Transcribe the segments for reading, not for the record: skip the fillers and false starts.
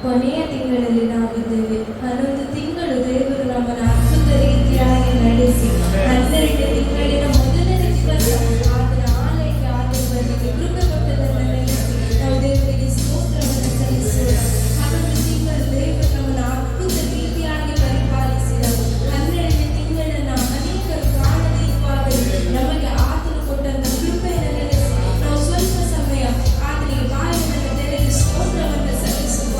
ಕೊನೆಯ ತಿಂಗಳಲ್ಲಿ ನಾವಿದ್ದೇವೆ. 11 ತಿಂಗಳು ದೇವರು ನಮ್ಮನ್ನು ಅದ್ಭುತ ರೀತಿಯಾಗಿ ನಡೆಸಿ 12 ತಿಂಗಳಿನ ಮೊದಲನೇ ದಿವಸ ಆತನ ಆಲಯಕ್ಕೆ ಆದವರಿಗೆ ಕೃಪೆ ಕೊಟ್ಟದನ್ನು ನೆನೆಸಿ ನಾವು ದೇವರಿಗೆ ಸ್ತೋತ್ರವನ್ನು ಸಲ್ಲಿಸೋಣ. 11 ತಿಂಗಳು ದೇವರು ನಮ್ಮನ್ನು ಅದ್ಭುತ ರೀತಿಯಾಗಿ ಪರಿಪಾಲಿಸಿದರು. 12ನೇ ತಿಂಗಳನ್ನ ಅನೇಕರು ಕಾಣದೇ ಇರುವಾಗಲೂ ನಮಗೆ ಆತನು ಕೊಟ್ಟಂತ ಕೃಪೆಯನ್ನು ನೆನೆಸಿ ನಾವು ಸ್ವಲ್ಪ ಸಮಯ ಆತನಿಗೆ ಬಾಯನ್ನು ತೆರೆದು ಸ್ತೋತ್ರವನ್ನು ಸಲ್ಲಿಸುವ.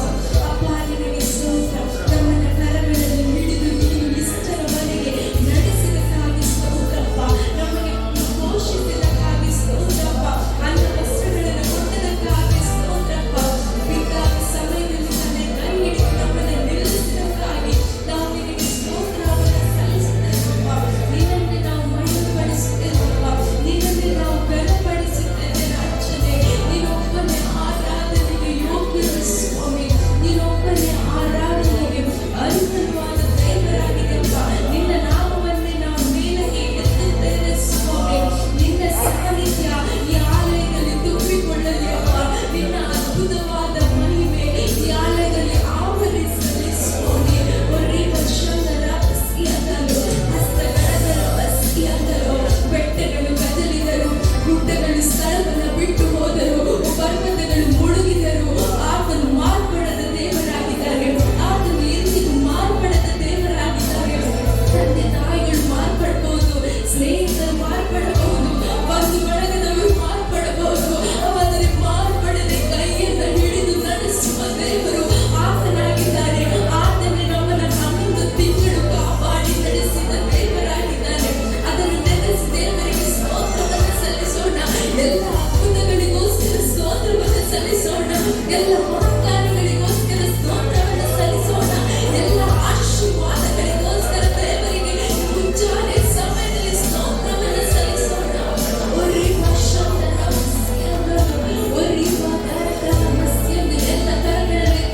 ಅಪ್ಪ ನಿನಗೆ ಸ್ತೋತ್ರ. ನಮ್ಮನ್ನ ಕರಗಳಲ್ಲಿ ಹಿಡಿದು ನೀನು ಇಷ್ಟರವರೆಗೆ ನಡೆಸಿದಕ್ಕಾಗಿ ಸ್ತೋತ್ರಪ್ಪ. ನಮಗೆ ಪೋಷಿಸಿದಕ್ಕಾಗಿ ಸ್ತೋತ್ರಪ್ಪ. ಅನ್ನ ವಸ್ತ್ರಗಳನ್ನು ಕೊಟ್ಟದಕ್ಕಾಗಿ ಸ್ತೋತ್ರಪ್ಪ. ಬೇಕಾದ ಸಮಯದಲ್ಲಿ ನನ್ನ ಕೈ ಹಿಡಿದು ನಮ್ಮನ್ನು ನಿಲ್ಲಿಸಿದಕ್ಕಾಗಿ ನಾವು ನಿನಗೆ ಸ್ತೋತ್ರವನ್ನು ಸಲ್ಲಿಸುತ್ತೇವಪ್ಪ. ನಿನ್ನನ್ನೇ ನಾವು ಮಹಿಮೆಪಡಿಸುತ್ತೇವಪ್ಪ. ನಿನ್ನನ್ನೇ ನಾವು ಘನಪಡಿಸುತ್ತೇವೆ ರಾಜನೇ. ನೀನೊಬ್ಬನೇ ಆರಾಧನೆಗೆ ಯೋಗ್ಯರು ಸ್ವಾಮಿ. ನೀನೊಬ್ಬನೇ ಆರಾಧನೆಗೆ ಅರ್ಹವಾದ ದೇವರಾಗಿದೆಯಪ್ಪ. ನಿನ್ನ ನಾಮವನ್ನೇ ನಾವು ಮೇಲಕ್ಕೆ ಎತ್ತುತ್ತೇವೆ ಸ್ವಾಮಿ. ನಿನ್ನ ಸಾನ್ನಿಧ್ಯ ಈ ಆಲಯದಲ್ಲಿ ತುಂಬಿಕೊಳ್ಳಲಿ ಅಪ್ಪ. ನಿನ್ನ ಅದ್ಭುತವಾದ ಮಹಿಮೆ ಈ ಆಲಯದಲ್ಲಿ ಆವರಿಸಲಿ ಸ್ವಾಮಿ. ಒರ್ರಿವ ಶಂಕರ ಬಸ್ಕಿಯಂತಲೋ ಹಸ್ತಗಡಗರ ಬಸ್ಕಿಯಂತಲೋ ಬೆಟ್ಟಗಳು ಕದಲಿದರು, ಗುಡ್ಡಗಳು ಸ್ಥಳವನ್ನು ಬಿಟ್ಟು ಹೋದರು, ಪರ್ವತಗಳು ಮುಳುಗಿದರು. ಆತನು ಮಾರ್ಪಡದ ದೇವರಾಗಿದ್ದಾರೆ. ಆತನು ಎಂದಿಗೂ ಮಾರ್ಪಡದ ದೇವರಾಗಿದ್ದಾರೆ. ತಂದೆ ತಾಯಿಗಳು ಮಾರ್ಪಡಬಹುದು, ಸ್ನೇಹಿತರು ಮಾರ್ಪಡಬಹುದು, ಬಂಧು ಬಳಗದವರು ಮಾರ್ಪಡಬಹುದು. ಆದರೆ ಮಾರ್ಪಡದೆ ಕೈಯನ್ನು ಹಿಡಿದು ನಡೆಸುವ ದೇವರು ಆತನಾಗಿದ್ದಾರೆ. ಆತನೇ ನಮ್ಮನ್ನು 11 ತಿಂಗಳು ಕಾಪಾಡಿ ನಡೆಸಿದ ದೇವರಾಗಿದ್ದಾರೆ. ಅದನ್ನು ನೆನೆಸಿ ದೇವರಿಗೆ ಸ್ತೋತ್ರವನ್ನು ಸಲ್ಲಿಸೋಣ. ಎಲ್ಲ ಅದ್ಭುತಗಳಿಗೋಸ್ಕರ ಸ್ತೋತ್ರವನ್ನು ಸಲ್ಲಿಸೋಣ. ಎಲ್ಲ ಮಹತ್ಕಾರ್ಯಗಳಿಗೋಸ್ಕರ ಸ್ತೋತ್ರವನ್ನು ಸಲ್ಲಿಸೋಣ. ಎಲ್ಲ ಆಶೀರ್ವಾದಗಳಿಗೋಸ್ಕರ ದೇವರಿಗೆ ಮುಂಜಾನೆ ಸಮಯದಲ್ಲಿ ಸ್ತೋತ್ರವನ್ನು ಸಲ್ಲಿಸೋಣ. ಒರಿವ ಶಂಕರ ಮಸ್ಯಂದು, ಒರಿವ ಕರಕರ ಮಸ್ಯಂದು ಎಲ್ಲ ಕರಗಳಲ್ಲಿ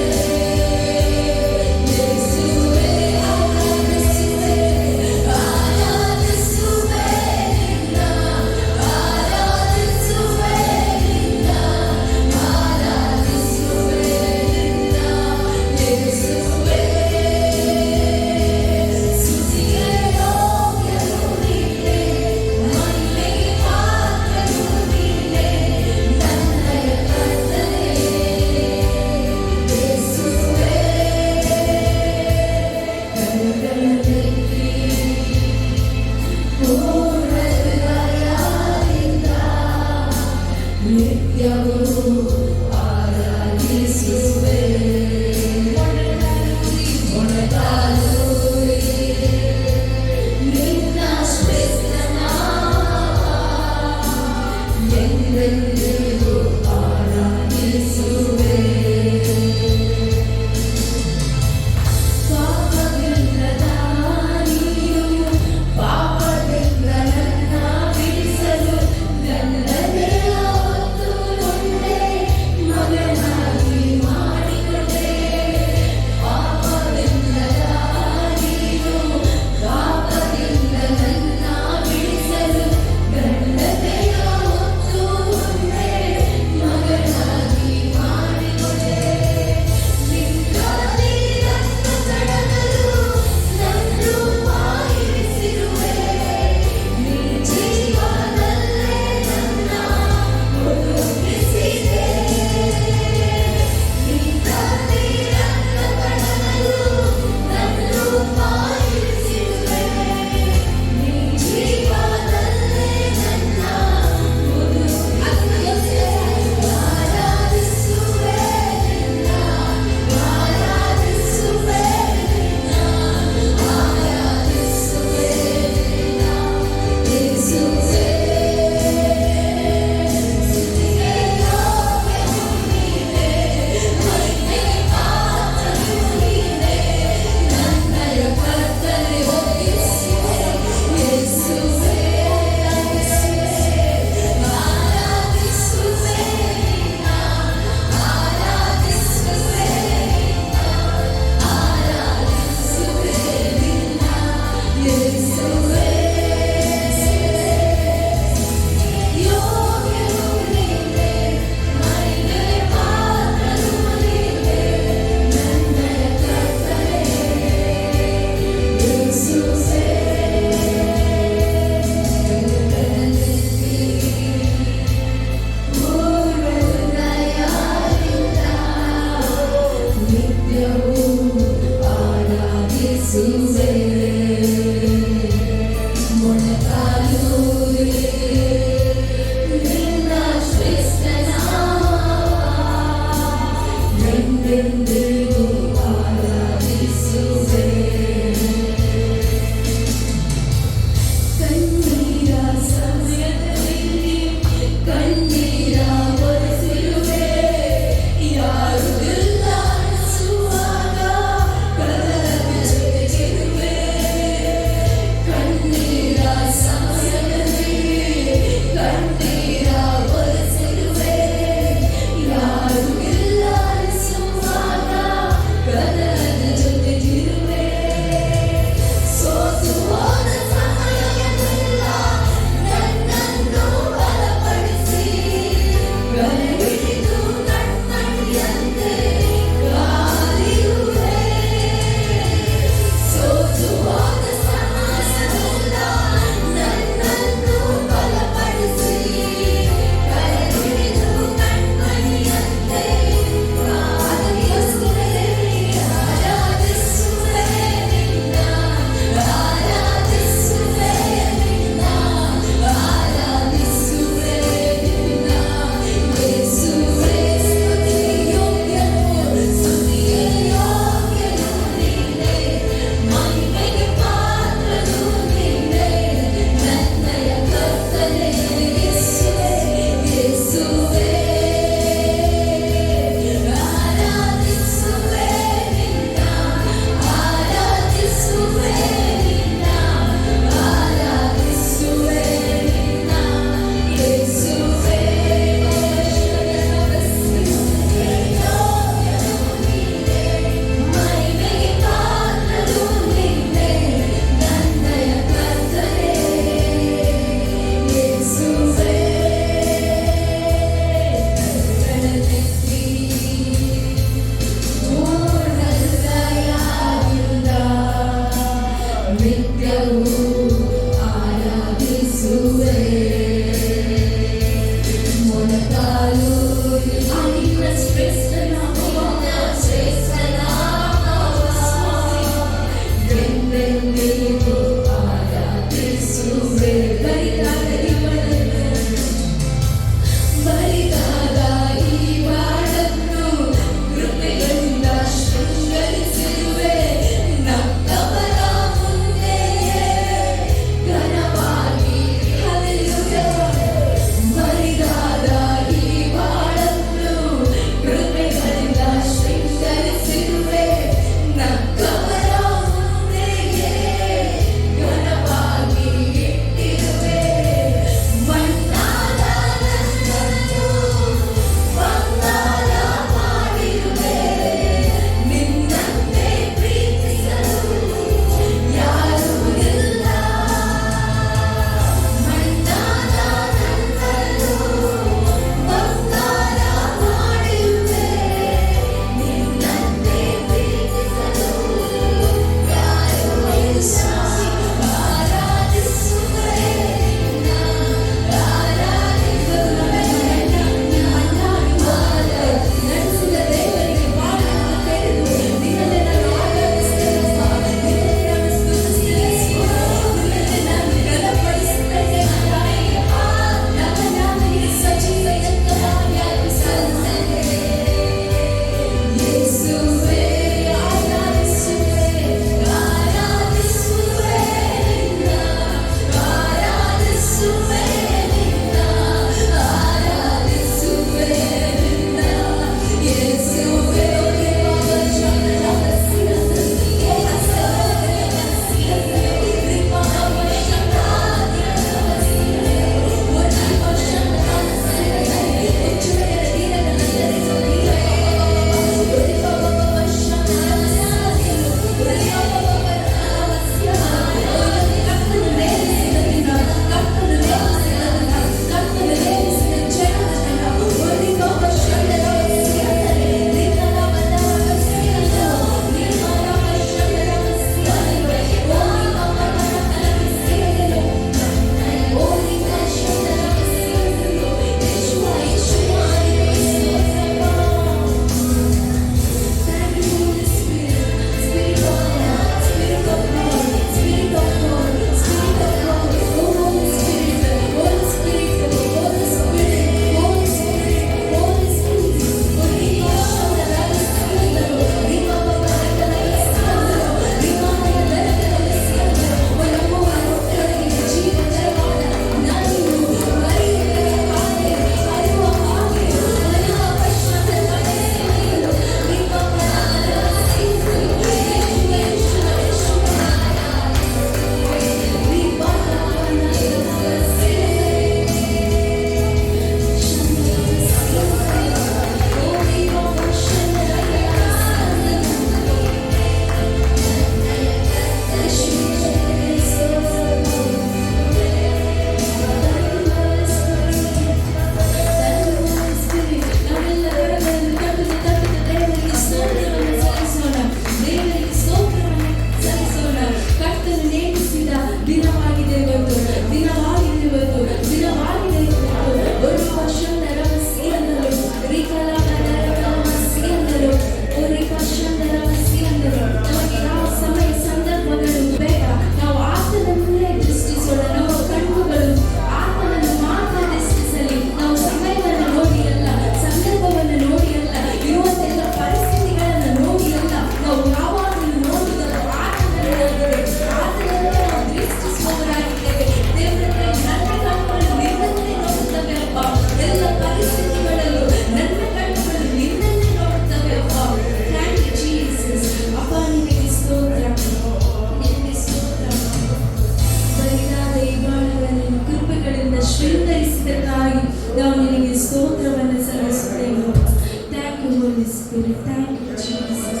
Spirit. Thank you, Jesus.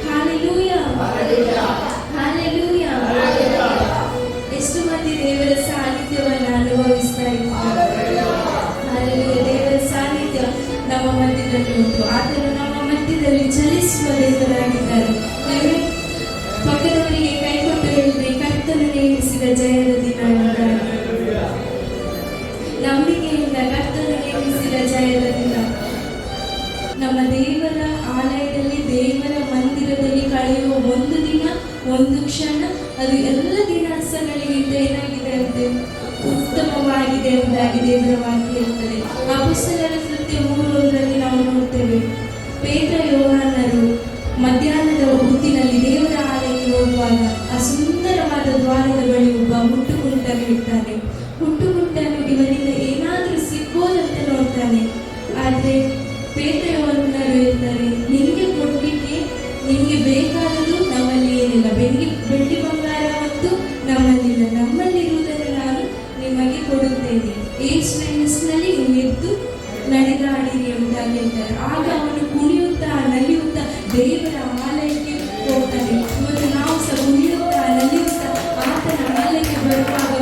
Hallelujah. Hallelujah. ಎಷ್ಟು ಮಂದಿ ದೇವರ ಸಾನ್ನಿಧ್ಯವನ್ನು ಅನುಭವಿಸ್ತಾ ಇದ್ದಾರೆ? Hallelujah. ದೇವರ ಸಾನ್ನಿಧ್ಯ ನಮ್ಮ ಮಧ್ಯದಲ್ಲಿ ಉಂಟು. ಆತನು ನಮ್ಮ ಮಧ್ಯದಲ್ಲಿ ಚಲಿಸುವ ದೇವರಾಗಿದ್ದಾರೆ. ಪಕ್ಕದವರಿಗೆ ಕೈಕೊಟ್ಟು ಹೇಳಿದ್ರೆ ಕರ್ತನು ನೇಮಿಸಿದ ಜಯದ ದಿನ. ನಂಬಿಕೆಯಿಂದ ಕರ್ತನು ನೇಮಿಸಿದ ಜಯದ ದಿನ. ನಮ್ಮ ದೇವರ ಆಲಯದಲ್ಲಿ, ದೇವರ ಮಂದಿರದಲ್ಲಿ ಕಳೆಯುವ ಒಂದು ದಿನ, ಒಂದು ಕ್ಷಣ, ಅದು ಎಲ್ಲ ದಿನಾಸಗಳಿಗಿಂತ ಏನಾಗಿದೆ ಅಂತೆ? ಉತ್ತಮವಾಗಿದೆ ಎಂಬುದಾಗಿ ದೇವರ ವಾಕ್ಯ ಹೇಳ್ತದೆ. ಅಪೊಸ್ತಲರ ಕೃತ್ಯ 3:1 ನಾವು ನೋಡ್ತೇವೆ. ಪೇತ್ರ ಯೋಹಾನರು ಮಧ್ಯಾಹ್ನದ ಹೊತ್ತಿನಲ್ಲಿ ದೇವರ ಆಲಯಕ್ಕೆ ಹೋಗುವಾಗ ಆ ಸುಂದರವಾದ ದ್ವಾರದ ಬಳಿ ಒಬ್ಬ ಹುಟ್ಟುಗುಂಟನು ಇರ್ತಾನೆ. ಹುಟ್ಟುಗುಂಟನು ಇವನಿಂದ ಏನಾದರೂ ಸಿಗ್ಬೋದಂತ ನೋಡ್ತಾನೆ. ಆದರೆ ಪೇತ್ರ ಯೋಹಾನರು ಹೇಳ್ತಾರೆ, ನಿನಗೆ ಕೊಡ್ಲಿಕ್ಕೆ ನಿನಗೆ ಬೇಕಾದರೂ ನಮ್ಮಲ್ಲಿ ಏನಿಲ್ಲ, ಬೆಳ್ಳಿ ಬಂಗಾರ ಮತ್ತು ನಮ್ಮಲ್ಲಿಲ್ಲ, ನಮ್ಮಲ್ಲಿರುವುದನ್ನು ನಾನು ನಿಮಗೆ ಕೊಡುತ್ತೇನೆ. ಯೇಸುವಿನ ಹೆಸರಿನಲ್ಲಿ ನೀವು ಎದ್ದು ನಡೆದಾಡಿರಿ ಎಂಬುದಾಗಿ ಹೇಳ್ತಾರೆ. ಆಗ ಅವನು ಕುಣಿಯುತ್ತಾ ನಲಿಯುತ್ತಾ ದೇವರ ಆಲಯಕ್ಕೆ ಹೋಗ್ತಾನೆ. ಇವತ್ತು ನಾವು ಸಹ ಕುಣಿಯುತ್ತಾ ನಲಿಯುತ್ತಾ ಆತನ ಆಲಯಕ್ಕೆ ಬರುವಾಗ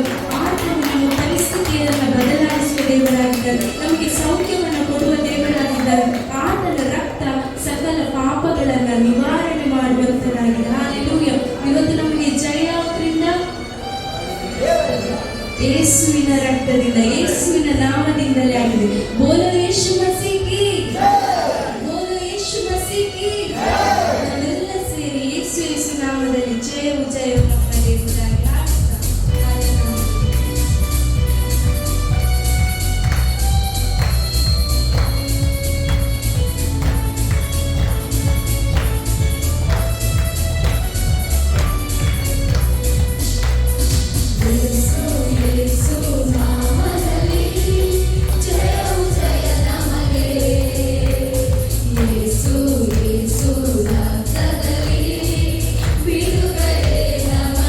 ಆತನು ನಮ್ಮ ಪರಿಸ್ಥಿತಿಯನ್ನು ಬದಲಾಯಿಸುವ ದೇವರಾಗಿದ್ದಾರೆ. ನಮಗೆ ಸೌಖ್ಯವನ್ನು ಕೊಡುವ ದೇವರಾಗಿದ್ದಾರೆ. ಆತನ ರಕ್ತ ಸಕಲ ಪಾಪಗಳನ್ನು ನಿವಾರಣೆ ಮಾಡುವಂತರಾಗಿದೆ. ಹಲ್ಲೆಲೂಯಾ. ಇವತ್ತು ನಮಗೆ ಜಯ ಯಾವ್ದ್ರಿಂದ? ಯೇಸುವಿನ ರಕ್ತದಿಂದ, ಯೇಸುವಿನ ನಾಮದಿಂದಲೇ ಆಗಿದೆ. ಬೋಲೋ ಯೇಸು ಮಸೀಹಿ, ಬೋಲೋ ಯೇಸು ಮಸೀಹಿ. ನಾವೆಲ್ಲ ಸೇರಿ ಯೇಸು ಯೇಸು ನಾಮದಲ್ಲಿ ಜಯವು ಜಯವು ನಮ್ಮ ದೇವರಾಗಿ ಯೇಸು ರಕ್ತದಲ್ಲಿ ಬಿಡುಗಡೆ ನಮಗೆ.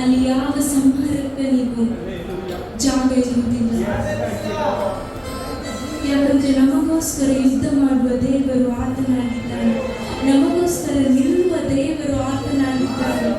ಅಲ್ಲಿ ಯಾವ ಸಂಹಾರಕನಿಗೂ ಜಾಗ ಇರುವುದಿಲ್ಲ. ಯಾಕಂದ್ರೆ ನಮಗೋಸ್ಕರ ಯುದ್ಧ ಮಾಡುವ ದೇವರು ಆತನಾಗಿದ್ದಾನೆ, ನಮಗೋಸ್ಕರ ನಿಲ್ಲುವ ದೇವರು ಆತನಾಗಿದ್ದಾನೆ,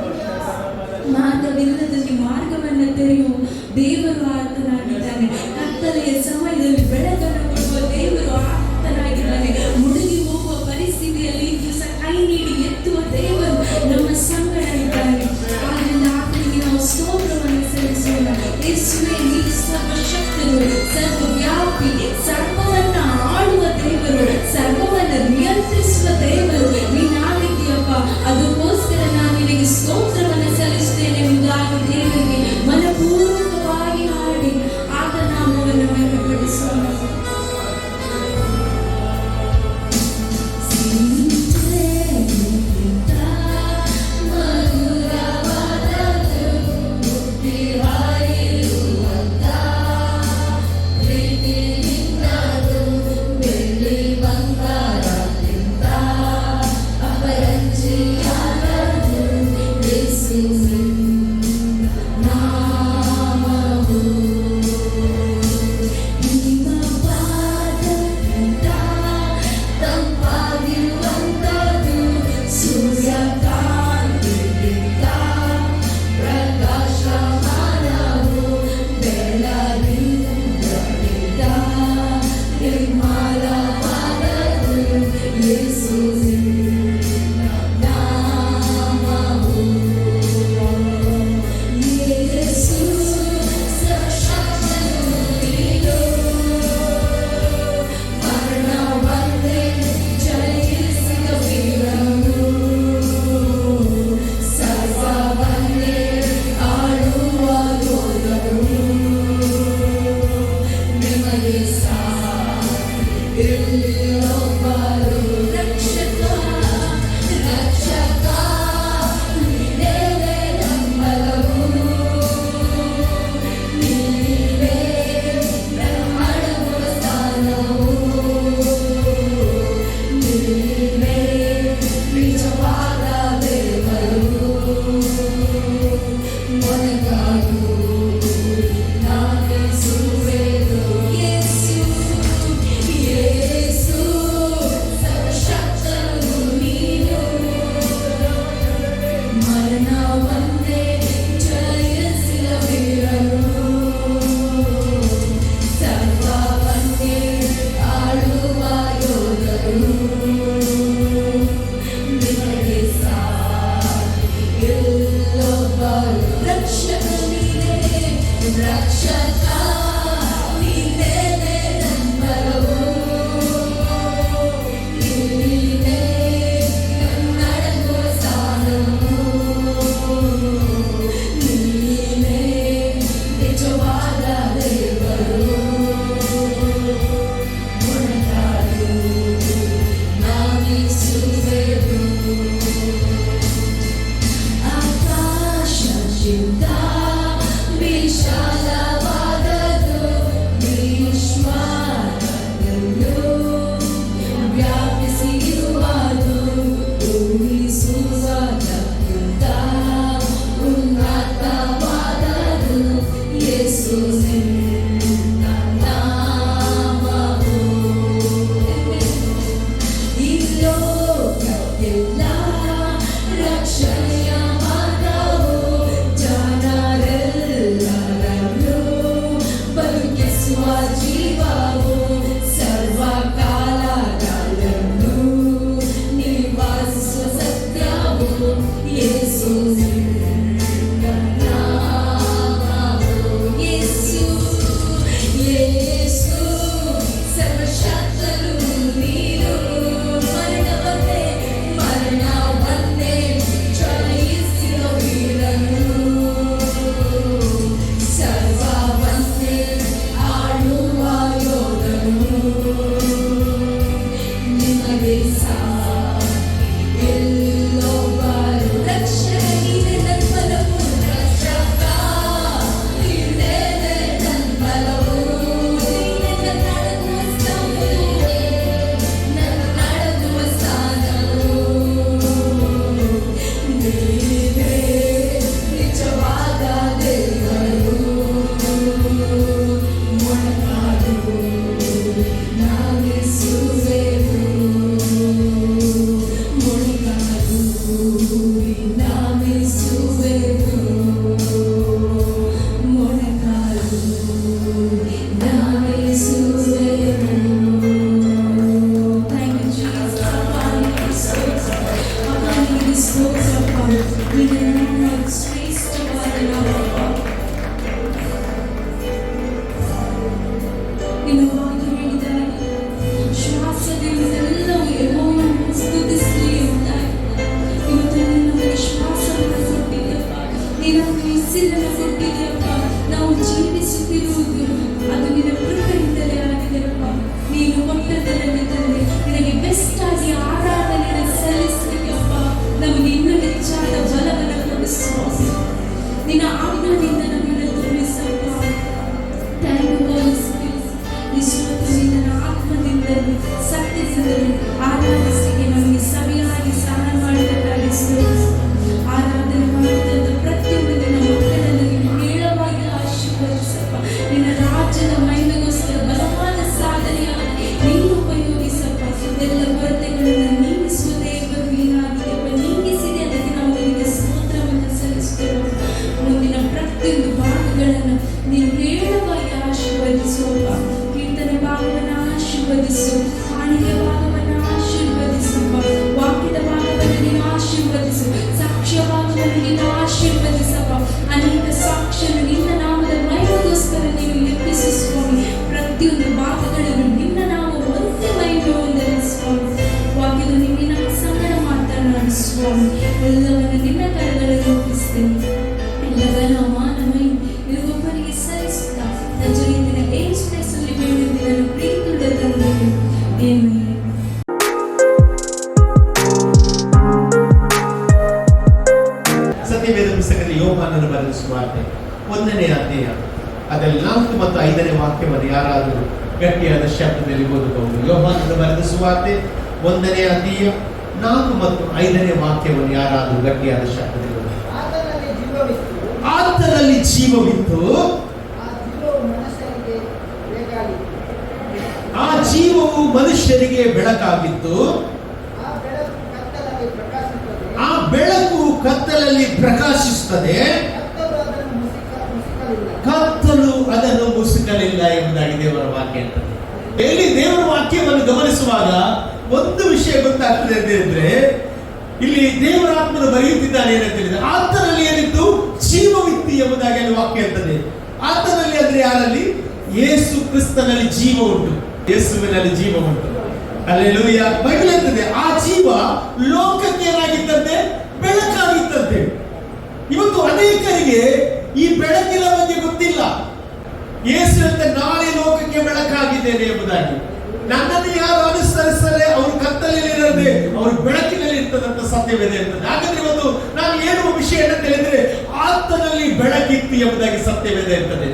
ಮಾರ್ಗವಿಲ್ಲದಲ್ಲಿ ಮಾರ್ಗವನ್ನು ತೆರೆಯುವ ದೇವರು ಆತನಾಗಿದ್ದಾನೆ, ಕತ್ತಲೆಯ ಸಮಯದಲ್ಲಿ ಬೆಳಕನ್ನು ಕೊಡುವ ದೇವರು ಆತನಾಗಿದ್ದಾನೆ, ಮುಳುಗಿ ಹೋಗುವ ಪರಿಸ್ಥಿತಿಯಲ್ಲಿ ಸಹ ಕೈ ನೀಡಿ ಎತ್ತುವ ದೇವರು ನಮ್ಮ ಸಂಗಡ ಇದ್ದಾನೆ. ಆದ್ದರಿಂದ ಆತನಿಗೆ ನಾವು ಸ್ತೋತ್ರವನ್ನು ಸಲ್ಲಿಸೋಣ. ಯೇಸುವೇ, ನೀನು ಸರ್ವಶಕ್ತನು, ಸರ್ವವ್ಯಾಪಿ, ಸರ್ವವನ್ನ ಆಳುವ ದೇವರು, ಸರ್ವವನ್ನ ನಿಯಂತ್ರಿಸುವ ದೇವರು ನೀನಾಗಿದ್ದೀಯಪ್ಪ. ಅದಕ್ಕೋಸ್ಕರ ನಾನು ನಿನಗೆ ಸ್ತೋತ್ರ ಈ ಸ್ತೋತ್ರದಿಂದ ಆತ್ಮದಿಂದಲೂ ಸತ್ಯದಿಂದಲೂ ಆರಾಧಿಸಲಿಕ್ಕೆ ನಮಗೆ ಸವಿಯಾಗಿ ಸಹಾಯ ಮಾಡಿದ್ದಕ್ಕಾಗಿ ಆರಾಧನೆ ಮಾಡುತ್ತಿದ್ದ ಪ್ರತಿಯೊಂದು ನಿನ್ನ ಮಕ್ಕಳನ್ನು ನೀನು ಹೇಳವಾಗಿ ಆಶೀರ್ವದಿಸಪ್ಪ. ನಿನ್ನ ರಾಜ್ಯದ ಮಹಿಮೆಗೋಸ್ಕರ ಬಲವಾದ ಸಾಧನೆಯಾಗಿ ನೀನು ಉಪಯೋಗಿಸಪ್ಪ. ಎಲ್ಲ ಕೊರತೆಗಳನ್ನು ನೀಗಿಸುವ ದೇವರು ನೀನಾಗಿದೆಯಪ್ಪ. ನೀಗಿಸಿದೆ ಅದಕ್ಕೆ ನಾವು ನಿನಗೆ ಸ್ತೋತ್ರವನ್ನು ಸಲ್ಲಿಸುತ್ತೇವೆ. ಮುಂದಿನ ಪ್ರತಿಯೊಂದು ಭಾಗಗಳನ್ನು ನೀನು ಹೇಳವಾಗಿ ಆಶೀರ್ವದಿಸುವಪ್ಪ. ಕೀರ್ತನೆ ಭಾಗವನ್ನು ಆಶೀರ್ವದಿಸು, ಕಾಣಿಕೆ ಭಾಗವನ್ನು ಆಶೀರ್ವದಿಸಪ್ಪ. ವಾಕ್ಯದ ಭಾಗವನ್ನು ನೀನು ಆಶೀರ್ವದಿಸು, ಸಾಕ್ಷ್ಯ ಭಾಗವನ್ನು ನೀನು ಆಶೀರ್ವದಿಸಪ್ಪ. ಅನೇಕ ಸಾಕ್ಷ್ಯನು ನಿನ್ನ ನಾಮದ ಮಹಿಮೆಗೋಸ್ಕರ ನೀನು ಎಬ್ಬಿಸು ಸ್ವಾಮಿ. ಪ್ರತಿಯೊಂದು ಭಾಗಗಳನ್ನು ನಿನ್ನ ನಾವು ಒಂದೇ ಮಹಿಮೆ ಹೊಂದಲಿ ಸ್ವಾಮಿ. ವಾಕ್ಯದ ನಿನ್ನ ಸಂಗಡ ಮಾತನಾಡು ಸ್ವಾಮಿ. ಎಲ್ಲವನ್ನು ನಿನ್ನ ಕರಗಳಲ್ಲಿ ಒಪ್ಪಿಸ್ತೇನೆ. ಎಲ್ಲವನ್ನ ಮಾನವೈ ಇರುವವರಿಗೆ ಸರಿಸುತ್ತಾ ನಜರೇತಿನ ಯೇಸು ಕ್ರಿಸ್ತನಲ್ಲಿ ಬೇಡಿದ್ದೇನೆ ಪ್ರೀತಿಯುಳ್ಳ ತಂದೆಯೇ, ಆಮೆನ್. ಸತ್ಯವೇದ ಪುಸ್ತಕದಲ್ಲಿ ಯೋಹಾನನು ಬರೆದ ಸುವಾರ್ತೆ 1ನೇ ಅಧ್ಯಾಯ ಅದರಲ್ಲಿ 4 ಮತ್ತು 5ನೇ ವಾಕ್ಯವನ್ನು ಯಾರಾದರೂ ಗಟ್ಟಿಯಾದ ಶಬ್ದದಲ್ಲಿ ಓದಬಹುದು. ಯೋಹಾನನು ಬರೆದ ಸುವಾರ್ತೆ 1ನೇ ಅಧ್ಯಾಯ 4 ಮತ್ತು 5ನೇ ವಾಕ್ಯವನ್ನು ಯಾರಾದರೂ ಗಟ್ಟಿಯಾದ ಶಬ್ದದಲ್ಲಿ ಆತನಲ್ಲಿ ಜೀವವಿತ್ತು, ಆ ಜೀವವು ಮನುಷ್ಯರಿಗೆ ಬೆಳಕಾಗಿತ್ತು, ಆ ಬೆಳಕು ಕತ್ತಲಲ್ಲಿ ಪ್ರಕಾಶಿಸುತ್ತದೆ, ಕತ್ತಲು ಅದನ್ನು ಮುಸುಕಲಿಲ್ಲ ಎಂಬುದಾಗಿ ದೇವರ ವಾಕ್ಯ ಇರ್ತದೆ. ಇಲ್ಲಿ ದೇವರ ವಾಕ್ಯವನ್ನು ಗಮನಿಸುವಾಗ ಒಂದು ವಿಷಯ ಗೊತ್ತಾಗ್ತದೆ ಅಂತಂದ್ರೆ, ಇಲ್ಲಿ ದೇವರ ಆತ್ಮನು ಬರೆಯುತ್ತಿದ್ದಾನೆ ಏನಂತ ಹೇಳಿದ್ರೆ ಆತನಲ್ಲಿ ಏನಿತ್ತು, ಜೀವವಿತ್ತು ಎಂಬುದಾಗಿ ಅಲ್ಲಿ ವಾಕ್ಯ ಇರ್ತದೆ. ಆತನಲ್ಲಿ ಅಂದ್ರೆ ಯಾರಲ್ಲಿ? ಯೇಸು ಕ್ರಿಸ್ತನಲ್ಲಿ ಜೀವ ಉಂಟು, ಯೇಸುವಿನಲ್ಲಿ ಜೀವ ಉಂಟು. ಹಲ್ಲೆಲೂಯಾ. ಬೈಬಲ್ ಇರ್ತದೆ ಆ ಜೀವ ಲೋಕಕ್ಕೆ ಏನಾಗಿದ್ದಂತೆ, ಬೆಳಕಾಗಿದ್ದಂತೆ. ಇವತ್ತು ಅನೇಕರಿಗೆ ಈ ಬೆಳಕಿನ ಬಗ್ಗೆ ಗೊತ್ತಿಲ್ಲ. ಯೇಸು ಅಂತ ನಾಳೆ ಲೋಕಕ್ಕೆ ಬೆಳಕಾಗಿದ್ದೇನೆ ಎಂಬುದಾಗಿ. ನನ್ನನ್ನು ಯಾರು ಅನುಸರಿಸದೆ ಅವರು ಕತ್ತಲಲ್ಲಿ ಇರದೆ ಅವರು ಬೆಳಕಿನಲ್ಲಿ ಇರ್ತದಂತ ಸತ್ಯವೇದ ಇರ್ತದೆ. ಹಾಗಾದ್ರೆ ಇವತ್ತು ನಾನು ಹೇಳುವ ವಿಷಯ ಏನಂತ ಹೇಳಿದ್ರೆ ಆತನಲ್ಲಿ ಬೆಳಕಿತ್ತು ಎಂಬುದಾಗಿ ಸತ್ಯವೇದ ಇರ್ತದೆ.